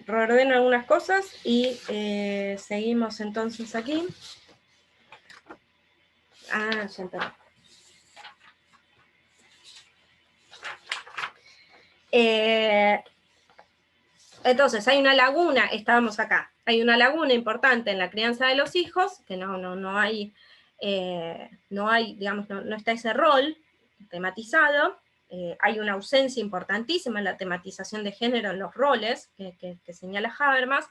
reordeno algunas cosas y seguimos entonces aquí. Ya entendí. Entonces, hay una laguna, estábamos acá, hay una laguna importante en la crianza de los hijos, que no hay, digamos, no está ese rol tematizado. Hay una ausencia importantísima en la tematización de género en los roles que señala Habermas,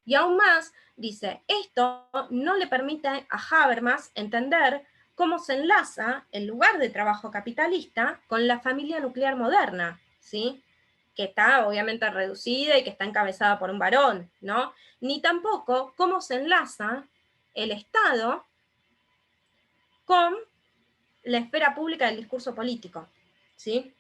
y aún más, dice, esto no le permite a Habermas entender cómo se enlaza el lugar de trabajo capitalista con la familia nuclear moderna, ¿sí? Que está obviamente reducida y que está encabezada por un varón, ¿no? Ni tampoco cómo se enlaza el Estado con la esfera pública del discurso político, ¿sí?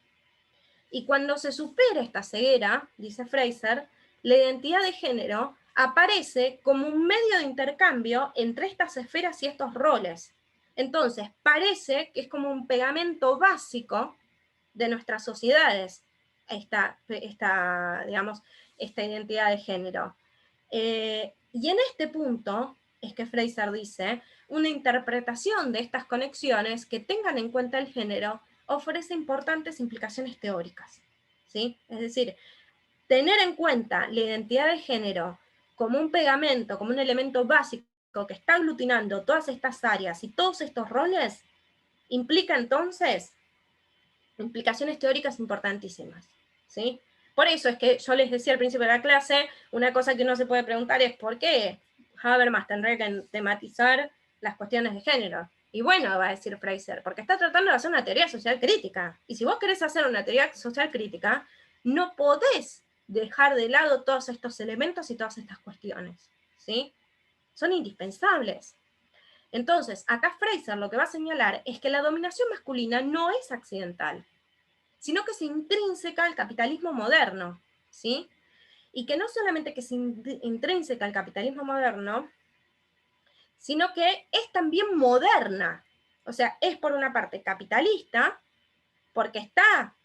Y cuando se supera esta ceguera, dice Fraser, la identidad de género aparece como un medio de intercambio entre estas esferas y estos roles. Entonces, parece que es como un pegamento básico de nuestras sociedades, digamos, esta identidad de género. Y en este punto es que Fraser dice, una interpretación de estas conexiones que tengan en cuenta el género ofrece importantes implicaciones teóricas, ¿sí? Es decir, tener en cuenta la identidad de género como un pegamento, como un elemento básico que está aglutinando todas estas áreas y todos estos roles, implica entonces implicaciones teóricas importantísimas, ¿sí? Por eso es que yo les decía al principio de la clase, una cosa que uno se puede preguntar es ¿por qué Habermas tendría que tematizar las cuestiones de género? Y bueno, va a decir Fraser, porque está tratando de hacer una teoría social crítica. Y si vos querés hacer una teoría social crítica, no podés dejar de lado todos estos elementos y todas estas cuestiones, ¿sí? Son indispensables. Entonces, acá Fraser lo que va a señalar es que la dominación masculina no es accidental, sino que es intrínseca al capitalismo moderno, ¿sí? Y que no solamente que es intrínseca al capitalismo moderno, sino que es también moderna. O sea, es por una parte capitalista, porque está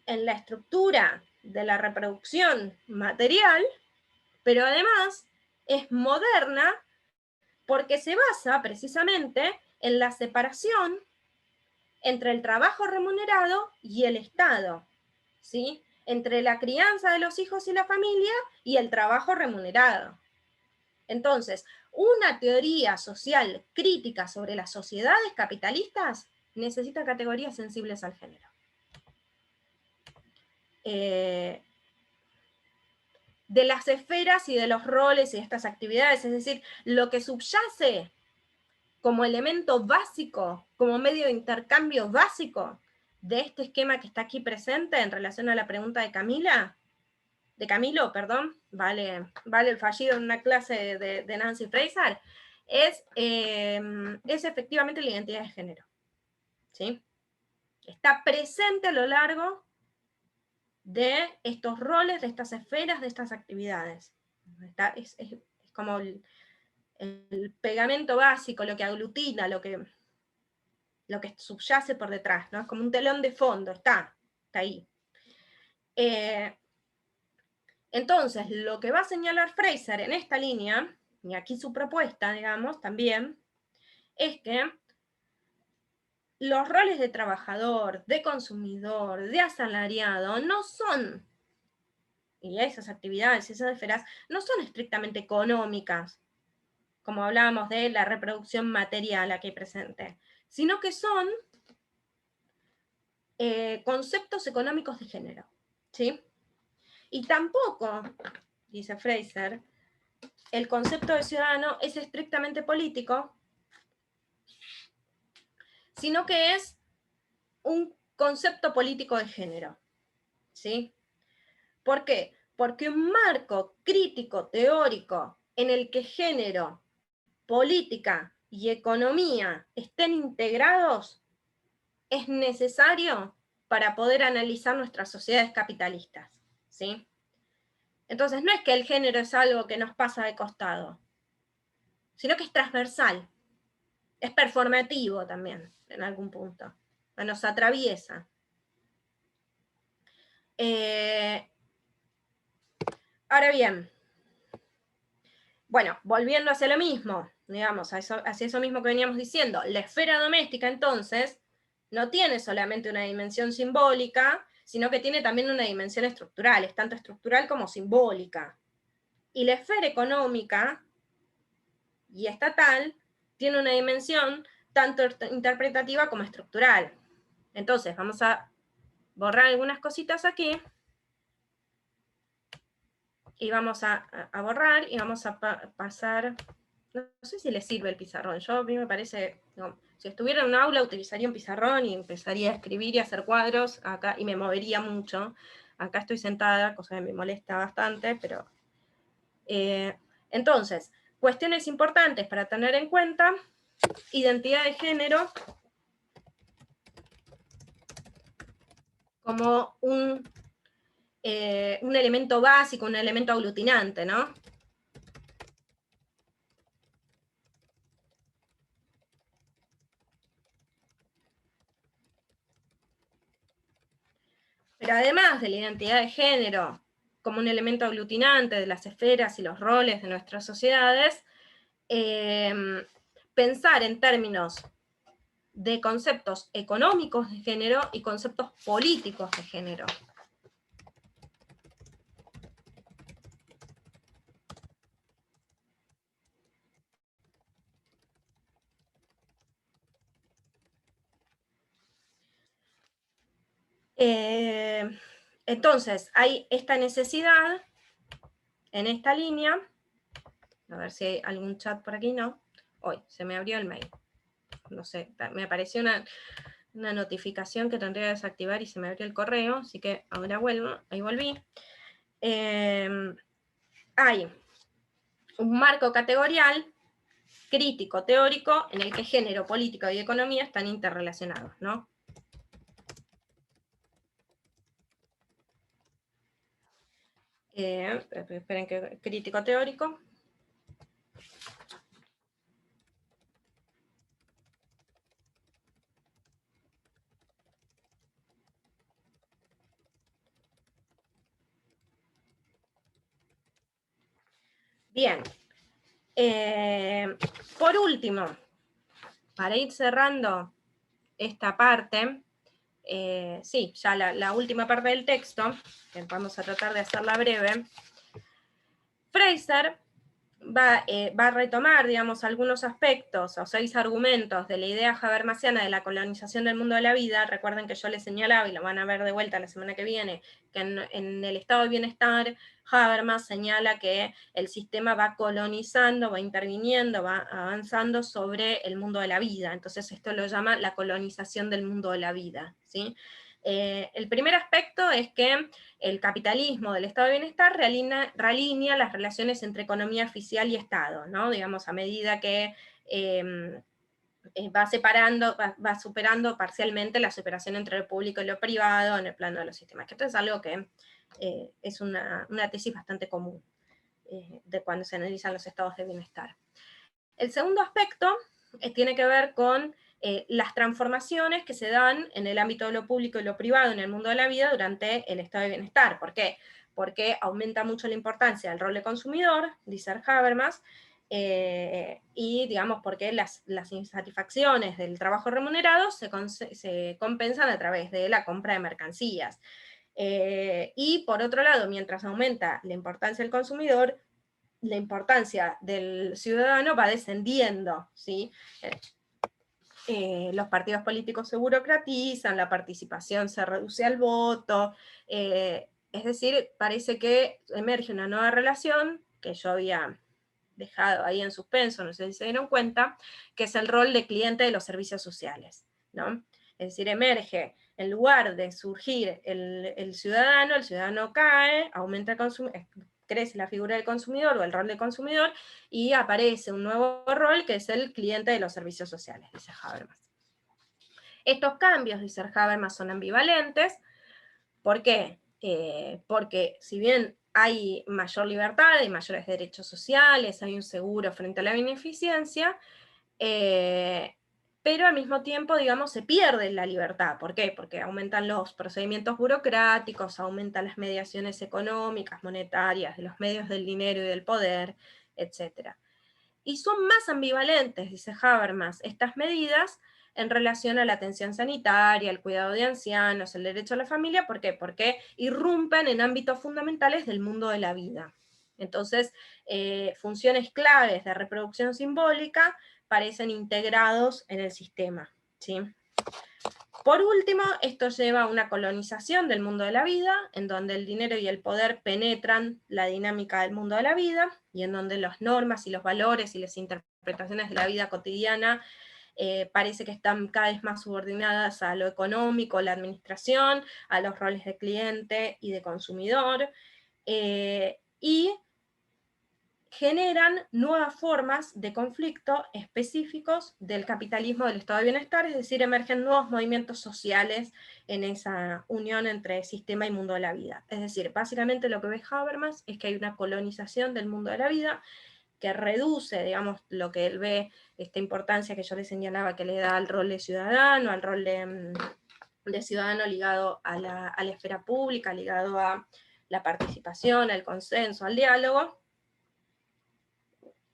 en la estructura de la reproducción material, pero además es moderna porque se basa precisamente en la separación entre el trabajo remunerado y el Estado, ¿sí? Entre la crianza de los hijos y la familia y el trabajo remunerado. Entonces, una teoría social crítica sobre las sociedades capitalistas necesita categorías sensibles al género. De las esferas y de los roles y de estas actividades, es decir, lo que subyace como elemento básico, como medio de intercambio básico de este esquema que está aquí presente en relación a la pregunta de Camilo, vale el fallido en una clase de Nancy Fraser, es efectivamente la identidad de género, ¿sí? Está presente a lo largo de estos roles, de estas esferas, de estas actividades. Es como el pegamento básico, lo que aglutina, lo que subyace por detrás, ¿no? Es como un telón de fondo, está ahí. Entonces, lo que va a señalar Fraser en esta línea, y aquí su propuesta, digamos, también, es que los roles de trabajador, de consumidor, de asalariado, no son, y esas actividades, esas esferas, no son estrictamente económicas, como hablábamos de la reproducción material aquí presente, sino que son conceptos económicos de género, ¿sí? Y tampoco, dice Fraser, el concepto de ciudadano es estrictamente político, sino que es un concepto político de género, ¿sí? ¿Por qué? Porque un marco crítico teórico en el que género, política y economía estén integrados es necesario para poder analizar nuestras sociedades capitalistas, ¿sí? Entonces no es que el género es algo que nos pasa de costado, sino que es transversal, es performativo también, en algún punto, nos atraviesa. Ahora bien, bueno, volviendo hacia lo mismo, digamos, hacia eso mismo que veníamos diciendo, la esfera doméstica entonces no tiene solamente una dimensión simbólica, sino que tiene también una dimensión estructural, es tanto estructural como simbólica. Y la esfera económica y estatal tiene una dimensión tanto interpretativa como estructural. Entonces, vamos a borrar algunas cositas aquí, y vamos a borrar, y vamos a pasar, no sé si les sirve el pizarrón, a mí me parece, no, si estuviera en un aula utilizaría un pizarrón y empezaría a escribir y a hacer cuadros acá, y me movería mucho. Acá estoy sentada, cosa que me molesta bastante, pero... entonces, cuestiones importantes para tener en cuenta: identidad de género como un elemento básico, un elemento aglutinante, ¿no? Pero además de la identidad de género como un elemento aglutinante de las esferas y los roles de nuestras sociedades, pensar en términos de conceptos económicos de género y conceptos políticos de género. Entonces, hay esta necesidad en esta línea. A ver si hay algún chat por aquí, ¿no? Hoy se me abrió el mail. No sé, me apareció una notificación que tendría que desactivar y se me abrió el correo, así que ahora vuelvo, ahí volví. Hay un marco categorial, crítico, teórico, en el que género, política y economía están interrelacionados, ¿no? Esperen que crítico teórico. Bien. Por último, para ir cerrando esta parte, sí, ya la última parte del texto, que vamos a tratar de hacerla breve, Fraser va a retomar, digamos, algunos aspectos o 6 argumentos de la idea habermasiana de la colonización del mundo de la vida. Recuerden que yo les señalaba, y lo van a ver de vuelta la semana que viene, que en el estado de bienestar, Habermas señala que el sistema va colonizando, va interviniendo, va avanzando sobre el mundo de la vida. Entonces esto lo llama la colonización del mundo de la vida, ¿sí? El primer aspecto es que el capitalismo del estado de bienestar realinea las relaciones entre economía oficial y Estado, ¿no? Digamos, a medida que va superando parcialmente la separación entre lo público y lo privado en el plano de los sistemas. Que esto es algo que es una tesis bastante común de cuando se analizan los estados de bienestar. El segundo aspecto tiene que ver con las transformaciones que se dan en el ámbito de lo público y lo privado en el mundo de la vida durante el estado de bienestar. ¿Por qué? porque aumenta mucho la importancia del rol de consumidor, dice Habermas, y digamos porque las insatisfacciones del trabajo remunerado se compensan a través de la compra de mercancías. Y por otro lado, mientras aumenta la importancia del consumidor, la importancia del ciudadano va descendiendo, ¿sí? Los partidos políticos se burocratizan, la participación se reduce al voto, es decir, parece que emerge una nueva relación, que yo había dejado ahí en suspenso, no sé si se dieron cuenta, que es el rol de cliente de los servicios sociales, ¿no? Es decir, emerge, en lugar de surgir el ciudadano cae, aumenta el consumo, crece la figura del consumidor o el rol del consumidor, y aparece un nuevo rol que es el cliente de los servicios sociales, dice Habermas. Estos cambios, dice Habermas, son ambivalentes. ¿Por qué? Porque si bien hay mayor libertad, hay mayores derechos sociales, hay un seguro frente a la beneficencia, pero al mismo tiempo, digamos, se pierde la libertad. ¿Por qué? Porque aumentan los procedimientos burocráticos, aumentan las mediaciones económicas, monetarias, de los medios del dinero y del poder, etc. Y son más ambivalentes, dice Habermas, estas medidas en relación a la atención sanitaria, el cuidado de ancianos, el derecho a la familia. ¿Por qué? Porque irrumpen en ámbitos fundamentales del mundo de la vida. Entonces, funciones claves de reproducción simbólica parecen integrados en el sistema, ¿sí? Por último, esto lleva a una colonización del mundo de la vida, en donde el dinero y el poder penetran la dinámica del mundo de la vida, y en donde las normas y los valores y las interpretaciones de la vida cotidiana parece que están cada vez más subordinadas a lo económico, la administración, a los roles de cliente y de consumidor, y generan nuevas formas de conflicto específicos del capitalismo del estado de bienestar, es decir, emergen nuevos movimientos sociales en esa unión entre sistema y mundo de la vida. Es decir, básicamente lo que ve Habermas es que hay una colonización del mundo de la vida que reduce, digamos, lo que él ve, esta importancia que yo le señalaba que le da al rol de ciudadano, al rol de ciudadano ligado a la esfera pública, ligado a la participación, al consenso, al diálogo.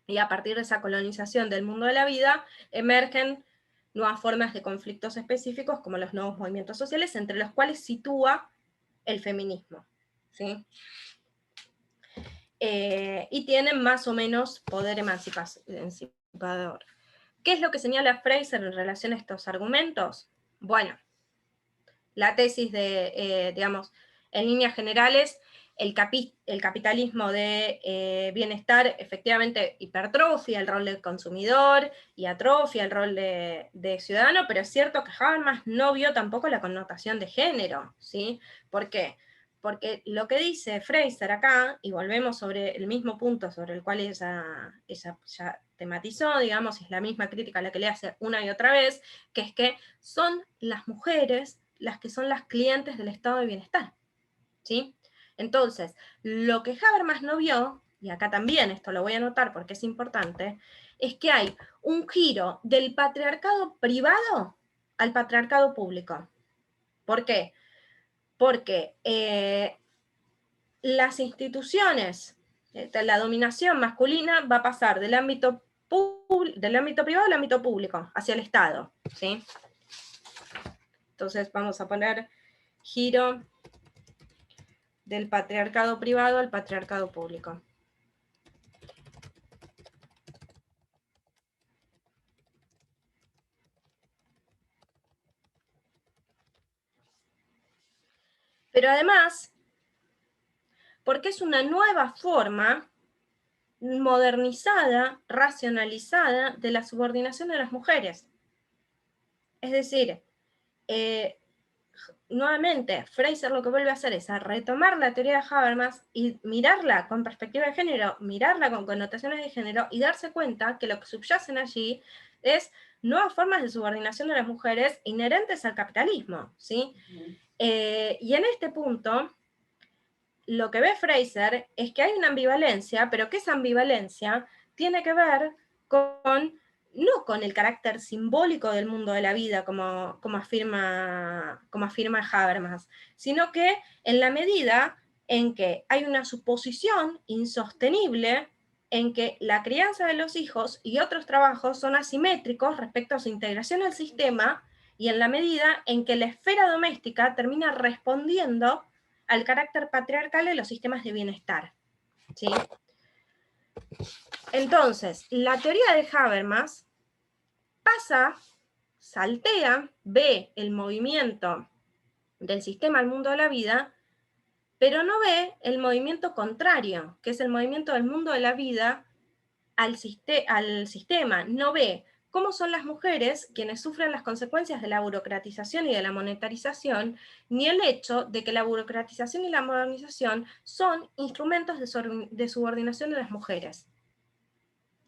Y a partir de esa colonización del mundo de la vida, emergen nuevas formas de conflictos específicos, como los nuevos movimientos sociales, entre los cuales sitúa el feminismo, ¿sí? Y tienen más o menos poder emancipador. ¿Qué es lo que señala Fraser en relación a estos argumentos? Bueno, la tesis de, digamos, en líneas generales, el capitalismo de bienestar efectivamente hipertrofia el rol del consumidor y atrofia el rol de ciudadano, pero es cierto que Habermas no vio tampoco la connotación de género, ¿sí? ¿Por qué? Porque lo que dice Fraser acá, y volvemos sobre el mismo punto sobre el cual ella ya tematizó, digamos, es la misma crítica a la que le hace una y otra vez, que es que son las mujeres las que son las clientes del estado de bienestar, ¿sí? Entonces, lo que Habermas no vio, y acá también esto lo voy a anotar porque es importante, es que hay un giro del patriarcado privado al patriarcado público. ¿Por qué? Porque las instituciones, la dominación masculina va a pasar del ámbito privado al ámbito público, hacia el Estado, ¿sí? Entonces vamos a poner giro del patriarcado privado al patriarcado público. Pero además, porque es una nueva forma modernizada, racionalizada de la subordinación de las mujeres. Es decir, nuevamente, Fraser lo que vuelve a hacer es a retomar la teoría de Habermas y mirarla con perspectiva de género, mirarla con connotaciones de género y darse cuenta que lo que subyacen allí es nuevas formas de subordinación de las mujeres inherentes al capitalismo, ¿sí? Y en este punto, lo que ve Fraser es que hay una ambivalencia, pero que esa ambivalencia tiene que ver no con el carácter simbólico del mundo de la vida, como afirma Habermas, sino que en la medida en que hay una suposición insostenible en que la crianza de los hijos y otros trabajos son asimétricos respecto a su integración al sistema, y en la medida en que la esfera doméstica termina respondiendo al carácter patriarcal de los sistemas de bienestar. ¿Sí? Entonces, la teoría de Habermas saltea, ve el movimiento del sistema al mundo de la vida, pero no ve el movimiento contrario, que es el movimiento del mundo de la vida al sistema. No ve cómo son las mujeres quienes sufren las consecuencias de la burocratización y de la monetarización, ni el hecho de que la burocratización y la modernización son instrumentos de subordinación de las mujeres.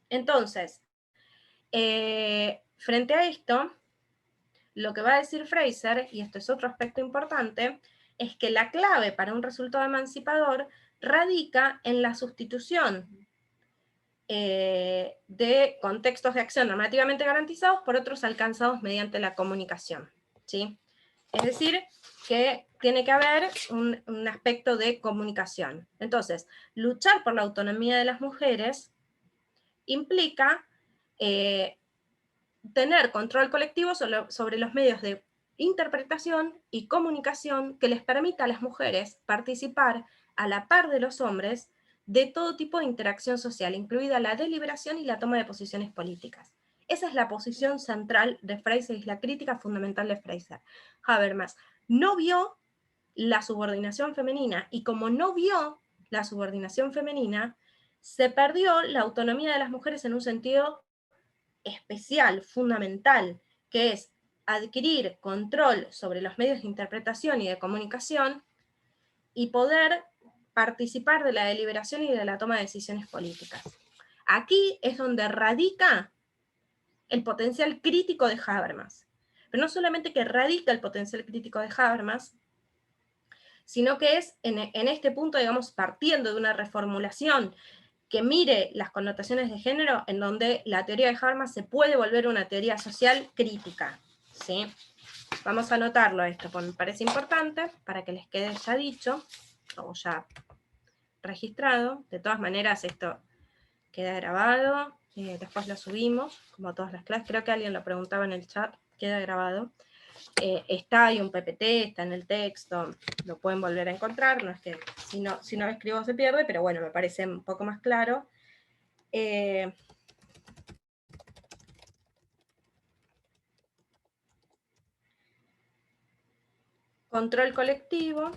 Entonces, frente a esto, lo que va a decir Fraser, y esto es otro aspecto importante, es que la clave para un resultado emancipador radica en la sustitución de contextos de acción normativamente garantizados por otros alcanzados mediante la comunicación. ¿Sí? Es decir, que tiene que haber un aspecto de comunicación. Entonces, luchar por la autonomía de las mujeres implica tener control colectivo sobre los medios de interpretación y comunicación que les permita a las mujeres participar a la par de los hombres de todo tipo de interacción social, incluida la deliberación y la toma de posiciones políticas. Esa es la posición central de Fraser, es la crítica fundamental de Fraser. Habermas no vio la subordinación femenina, y como no vio la subordinación femenina, se perdió la autonomía de las mujeres en un sentido especial, fundamental, que es adquirir control sobre los medios de interpretación y de comunicación y poder participar de la deliberación y de la toma de decisiones políticas. Aquí es donde radica el potencial crítico de Habermas. Pero no solamente que radica el potencial crítico de Habermas, sino que es en este punto, digamos, partiendo de una reformulación que mire las connotaciones de género, en donde la teoría de Habermas se puede volver una teoría social crítica. ¿Sí? Vamos a anotarlo esto, porque me parece importante, para que les quede ya dicho, o ya registrado. De todas maneras, esto queda grabado, después lo subimos, como todas las clases. Creo que alguien lo preguntaba en el chat, queda grabado. Está ahí un PPT, está en el texto, lo pueden volver a encontrar, no es que si no lo escribo se pierde, pero bueno, me parece un poco más claro. Control colectivo.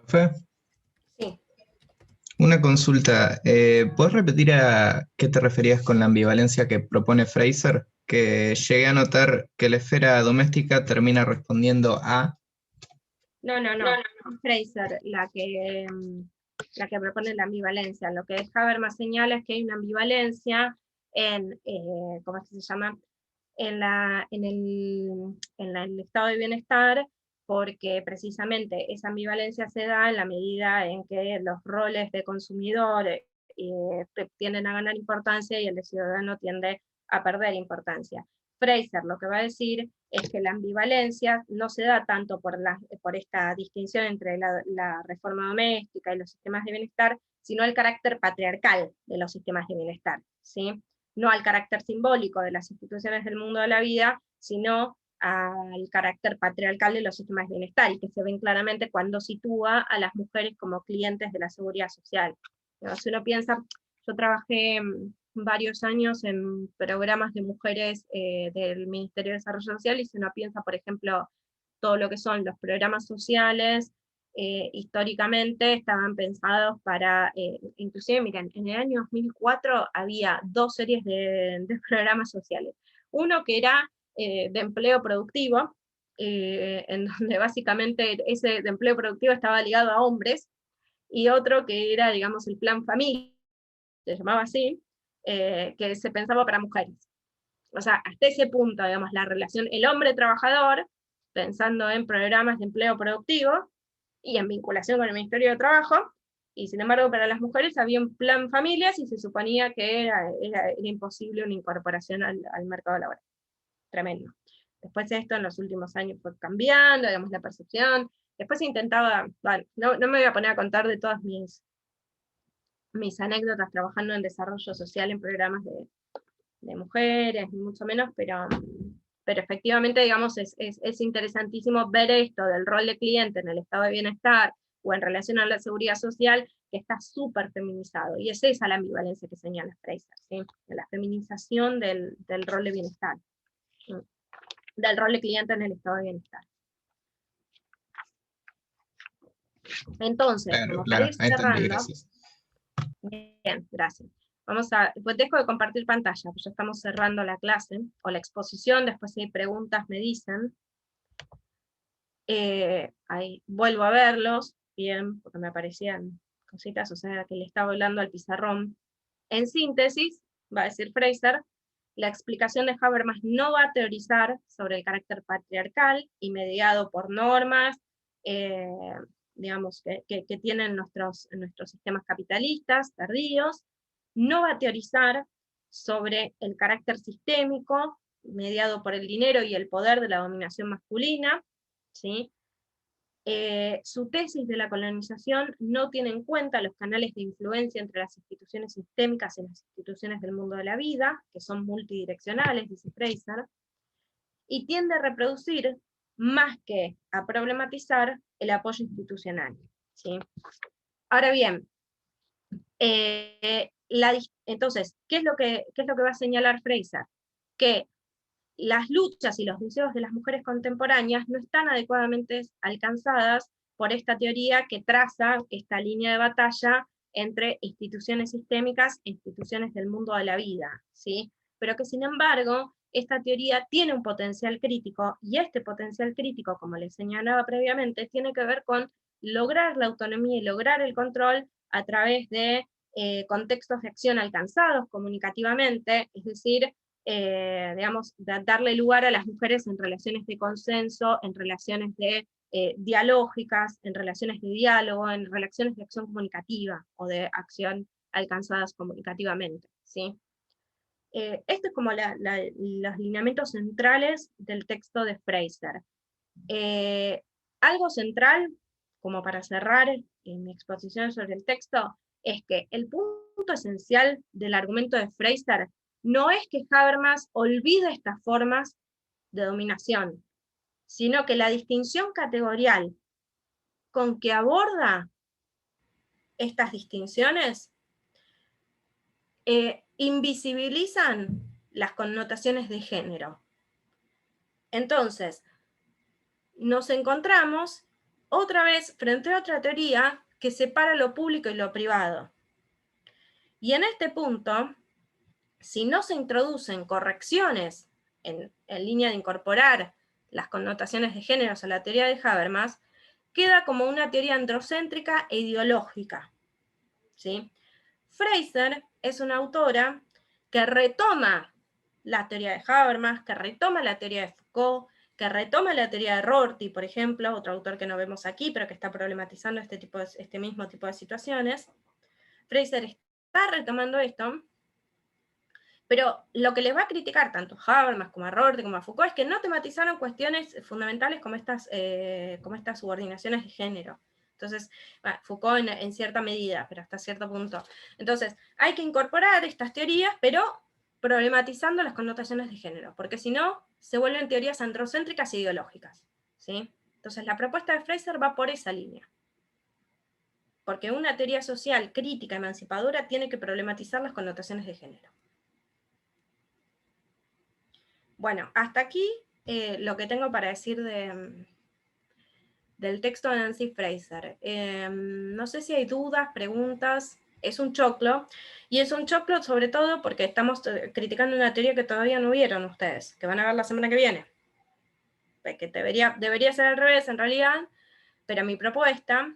Profe, Sí. una consulta. ¿Puedes repetir a qué te referías con la ambivalencia que propone Fraser? Que llegué a notar que la esfera doméstica termina respondiendo a... No. Fraser, la que propone la ambivalencia. Lo que Habermas señala es que hay una ambivalencia en, ¿cómo es que se llama? En el estado de bienestar, porque precisamente esa ambivalencia se da en la medida en que los roles de consumidor tienden a ganar importancia y el de ciudadano tiende a perder importancia. Fraser lo que va a decir es que la ambivalencia no se da tanto por esta distinción entre la reforma doméstica y los sistemas de bienestar, sino el carácter patriarcal de los sistemas de bienestar, ¿sí? No al carácter simbólico de las instituciones del mundo de la vida, sino al carácter patriarcal de los sistemas de bienestar, y que se ven claramente cuando sitúa a las mujeres como clientes de la seguridad social. Si uno piensa, yo trabajé varios años en programas de mujeres del Ministerio de Desarrollo Social, y si uno piensa, por ejemplo, todo lo que son los programas sociales, históricamente estaban pensados para, inclusive, miren, en el año 2004 había 2 series de programas sociales. Uno que era de empleo productivo, en donde básicamente ese de empleo productivo estaba ligado a hombres, y otro que era, digamos, el plan familia, se llamaba así, que se pensaba para mujeres. O sea, hasta ese punto, digamos, la relación, el hombre trabajador pensando en programas de empleo productivo y en vinculación con el Ministerio de Trabajo, y sin embargo para las mujeres había un plan familias y se suponía que era imposible una incorporación al mercado laboral. Tremendo. Después esto en los últimos años fue cambiando, digamos, la percepción. Después se intentaba, bueno, no me voy a poner a contar de todas mis anécdotas trabajando en desarrollo social en programas de mujeres, ni mucho menos, pero efectivamente, digamos, es interesantísimo ver esto del rol de cliente en el estado de bienestar o en relación a la seguridad social, que está súper feminizado, y es esa la ambivalencia que señala Fraser, ¿sí? La feminización del rol de bienestar, ¿sí? Del rol de cliente en el estado de bienestar. Entonces, Claro, para ir ahí entendí, cerrando, gracias. bien, gracias. Pues dejo de compartir pantalla, pues ya estamos cerrando la clase, o la exposición, después si hay preguntas me dicen. Ahí vuelvo a verlos, bien, porque me aparecían cositas, o sea que le estaba hablando al pizarrón. En síntesis, va a decir Fraser, la explicación de Habermas no va a teorizar sobre el carácter patriarcal y mediado por normas, digamos, que tienen nuestros sistemas capitalistas tardíos, no va a teorizar sobre el carácter sistémico, mediado por el dinero y el poder de la dominación masculina, ¿sí? Su tesis de la colonización no tiene en cuenta los canales de influencia entre las instituciones sistémicas y las instituciones del mundo de la vida, que son multidireccionales, dice Fraser, y tiende a reproducir, más que a problematizar, el apoyo institucional, ¿sí? Ahora bien, entonces, ¿qué es lo que va a señalar Fraser? Que las luchas y los deseos de las mujeres contemporáneas no están adecuadamente alcanzadas por esta teoría que traza esta línea de batalla entre instituciones sistémicas e instituciones del mundo de la vida, ¿sí? Pero que sin embargo, esta teoría tiene un potencial crítico, y este potencial crítico, como les señalaba previamente, tiene que ver con lograr la autonomía y lograr el control a través de contextos de acción alcanzados comunicativamente, es decir, digamos, darle lugar a las mujeres en relaciones de consenso, en relaciones dialógicas, en relaciones de diálogo, en relaciones de acción comunicativa, o de acción alcanzadas comunicativamente, ¿sí? Esto es como los lineamientos centrales del texto de Fraser. Algo central, como para cerrar mi exposición sobre el texto, es que el punto esencial del argumento de Fraser no es que Habermas olvide estas formas de dominación, sino que la distinción categorial con que aborda estas distinciones invisibilizan las connotaciones de género. Entonces, nos encontramos otra vez frente a otra teoría que separa lo público y lo privado. Y en este punto, si no se introducen correcciones en línea de incorporar las connotaciones de género a la teoría de Habermas, queda como una teoría androcéntrica e ideológica, ¿sí? Fraser es una autora que retoma la teoría de Habermas, que retoma la teoría de Foucault, que retoma la teoría de Rorty, por ejemplo, otro autor que no vemos aquí, pero que está problematizando este mismo tipo de situaciones. Fraser está retomando esto, pero lo que les va a criticar tanto a Habermas como a Rorty como a Foucault es que no tematizaron cuestiones fundamentales como estas subordinaciones de género. Entonces, bueno, Foucault en cierta medida, pero hasta cierto punto. Entonces, hay que incorporar estas teorías, pero problematizando las connotaciones de género, porque si no, se vuelven teorías androcéntricas e ideológicas, ¿sí? Entonces, la propuesta de Fraser va por esa línea. Porque una teoría social crítica, emancipadora, tiene que problematizar las connotaciones de género. Bueno, hasta aquí lo que tengo para decir del texto de Nancy Fraser. No sé si hay dudas, preguntas. Es un choclo, y es un choclo sobre todo porque estamos criticando una teoría que todavía no vieron ustedes, que van a ver la semana que viene. Que debería ser al revés en realidad, pero mi propuesta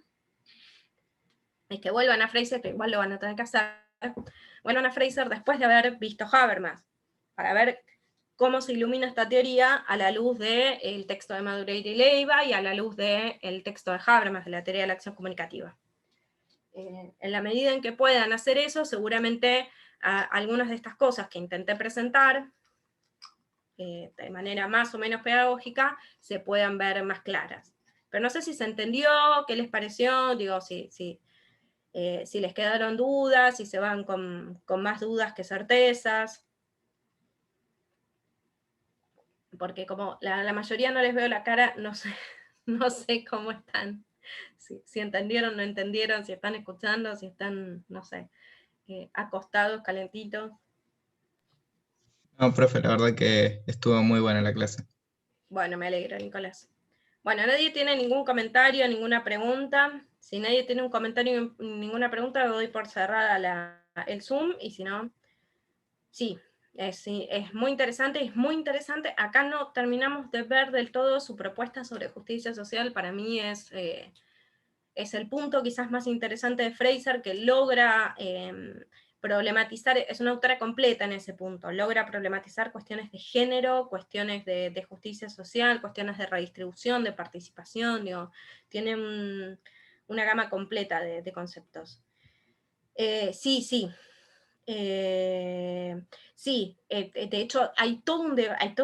es que vuelvan a Fraser, que igual lo van a tener que hacer, vuelvan a Fraser después de haber visto Habermas, para ver cómo se ilumina esta teoría a la luz del texto de Madureira y Leiva y a la luz del texto de Habermas, de la teoría de la acción comunicativa. En la medida en que puedan hacer eso, seguramente algunas de estas cosas que intenté presentar, de manera más o menos pedagógica, se puedan ver más claras. Pero no sé si se entendió, qué les pareció, digo, si les quedaron dudas, si se van con más dudas que certezas. Porque como la mayoría no les veo la cara, no sé cómo están. Si entendieron, no entendieron, si están escuchando, si están, no sé, acostados, calentitos. No, profe, la verdad que estuvo muy buena la clase. Bueno, me alegro, Nicolás. Bueno, nadie tiene ningún comentario, ninguna pregunta. Si nadie tiene un comentario, ninguna pregunta, doy por cerrada el Zoom, y si no, sí, es muy interesante, Acá no terminamos de ver del todo su propuesta sobre justicia social. Para mí es el punto quizás más interesante de Fraser, que logra problematizar, es una autora completa en ese punto, logra problematizar cuestiones de género, cuestiones de justicia social, cuestiones de redistribución, de participación, digo, tiene una gama completa de conceptos. Sí, de hecho hay toda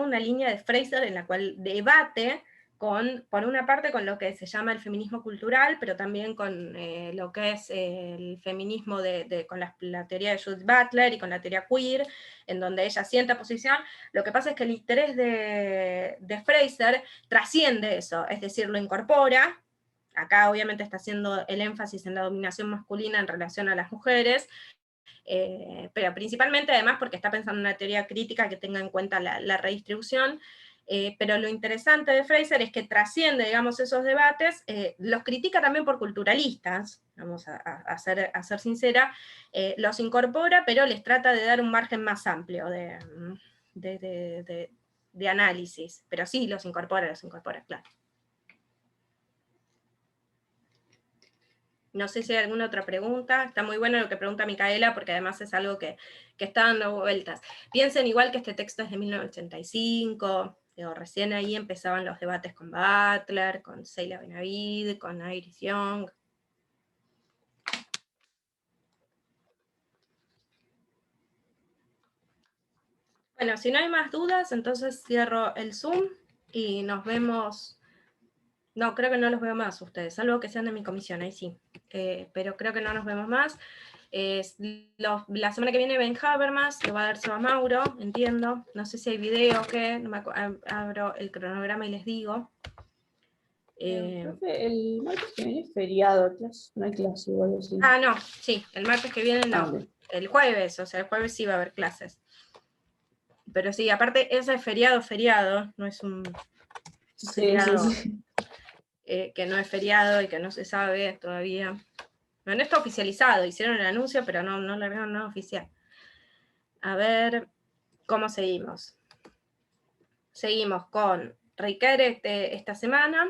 una línea de Fraser en la cual debate por una parte con lo que se llama el feminismo cultural, pero también con lo que es el feminismo con la teoría de Judith Butler y con la teoría queer, en donde ella sienta posición. Lo que pasa es que el interés de Fraser trasciende eso, es decir, lo incorpora. Acá obviamente está haciendo el énfasis en la dominación masculina en relación a las mujeres, pero principalmente además porque está pensando en una teoría crítica que tenga en cuenta la redistribución. Pero lo interesante de Fraser es que trasciende, digamos, esos debates, los critica también por culturalistas, vamos a ser sincera, los incorpora, pero les trata de dar un margen más amplio de análisis, pero sí los incorpora, claro. No sé si hay alguna otra pregunta. Está muy bueno lo que pregunta Micaela, porque además es algo que está dando vueltas. Piensen igual que este texto es de 1985, recién ahí empezaban los debates con Butler, con Seila Benavid, con Iris Young. Bueno, si no hay más dudas, entonces cierro el Zoom y nos vemos. No, creo que no los veo más ustedes, salvo que sean de mi comisión, ahí sí. Pero creo que no nos vemos más. La semana que viene ven Habermas, lo va a dar Seba Mauro, entiendo. No sé si hay video o qué, no abro el cronograma y les digo. Profe, el martes que viene es feriado, no hay clase o algo así. Ah, no, sí, el martes que viene no. Okay. El jueves, o sea, el jueves sí va a haber clases. Pero sí, aparte, ese es feriado, no es un feriado Sí. Que no es feriado y que no se sabe todavía. No está oficializado, hicieron el anuncio, pero no largaron nada oficial. A ver, ¿cómo seguimos? Seguimos con Riquelme esta semana.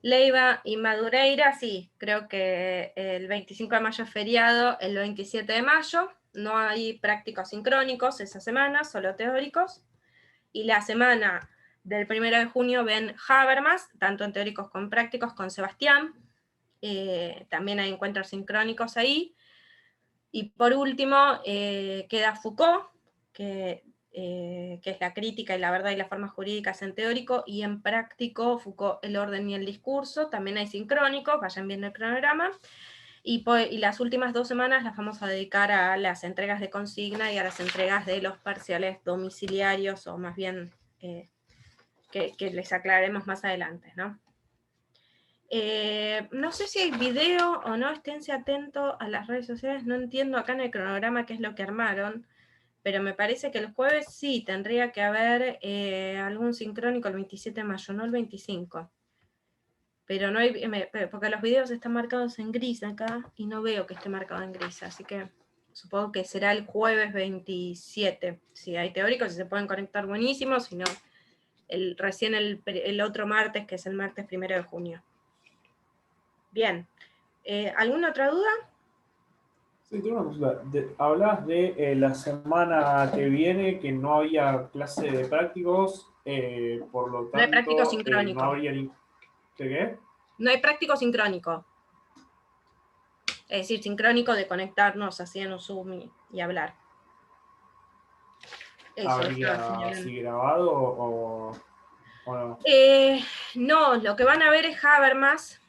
Leiva y Madureira, sí, creo que el 25 de mayo es feriado, el 27 de mayo. No hay prácticos sincrónicos esa semana, solo teóricos. Y la semana del 1 de junio ven Habermas, tanto en teóricos como prácticos, con Sebastián. También hay encuentros sincrónicos ahí. Y por último, queda Foucault, que es la crítica y la verdad y las formas jurídicas en teórico, y en práctico Foucault, el orden y el discurso. También hay sincrónicos, vayan viendo el cronograma. Y las últimas 2 semanas las vamos a dedicar a las entregas de consigna y a las entregas de los parciales domiciliarios, o más bien que les aclararemos más adelante, ¿no? No sé si hay video o no, esténse atentos a las redes sociales, no entiendo acá en el cronograma qué es lo que armaron, pero me parece que el jueves sí tendría que haber algún sincrónico el 27 de mayo, no el 25. Pero no hay, porque los videos están marcados en gris acá y no veo que esté marcado en gris, así que supongo que será el jueves 27. Si hay teóricos, si se pueden conectar, buenísimo, si no, recién el otro martes, que es el martes 1 de junio. Bien, ¿alguna otra duda? Sí, tengo una consulta. Hablabas de la semana que viene que no había clase de prácticos, por lo No hay práctico tanto, sincrónico. no habría ni... ¿De qué? No hay práctico sincrónico. Es decir, sincrónico de conectarnos así en un Zoom y hablar. Eso estaba ¿Habría señalando. así grabado o no? No, lo que van a ver es Habermas,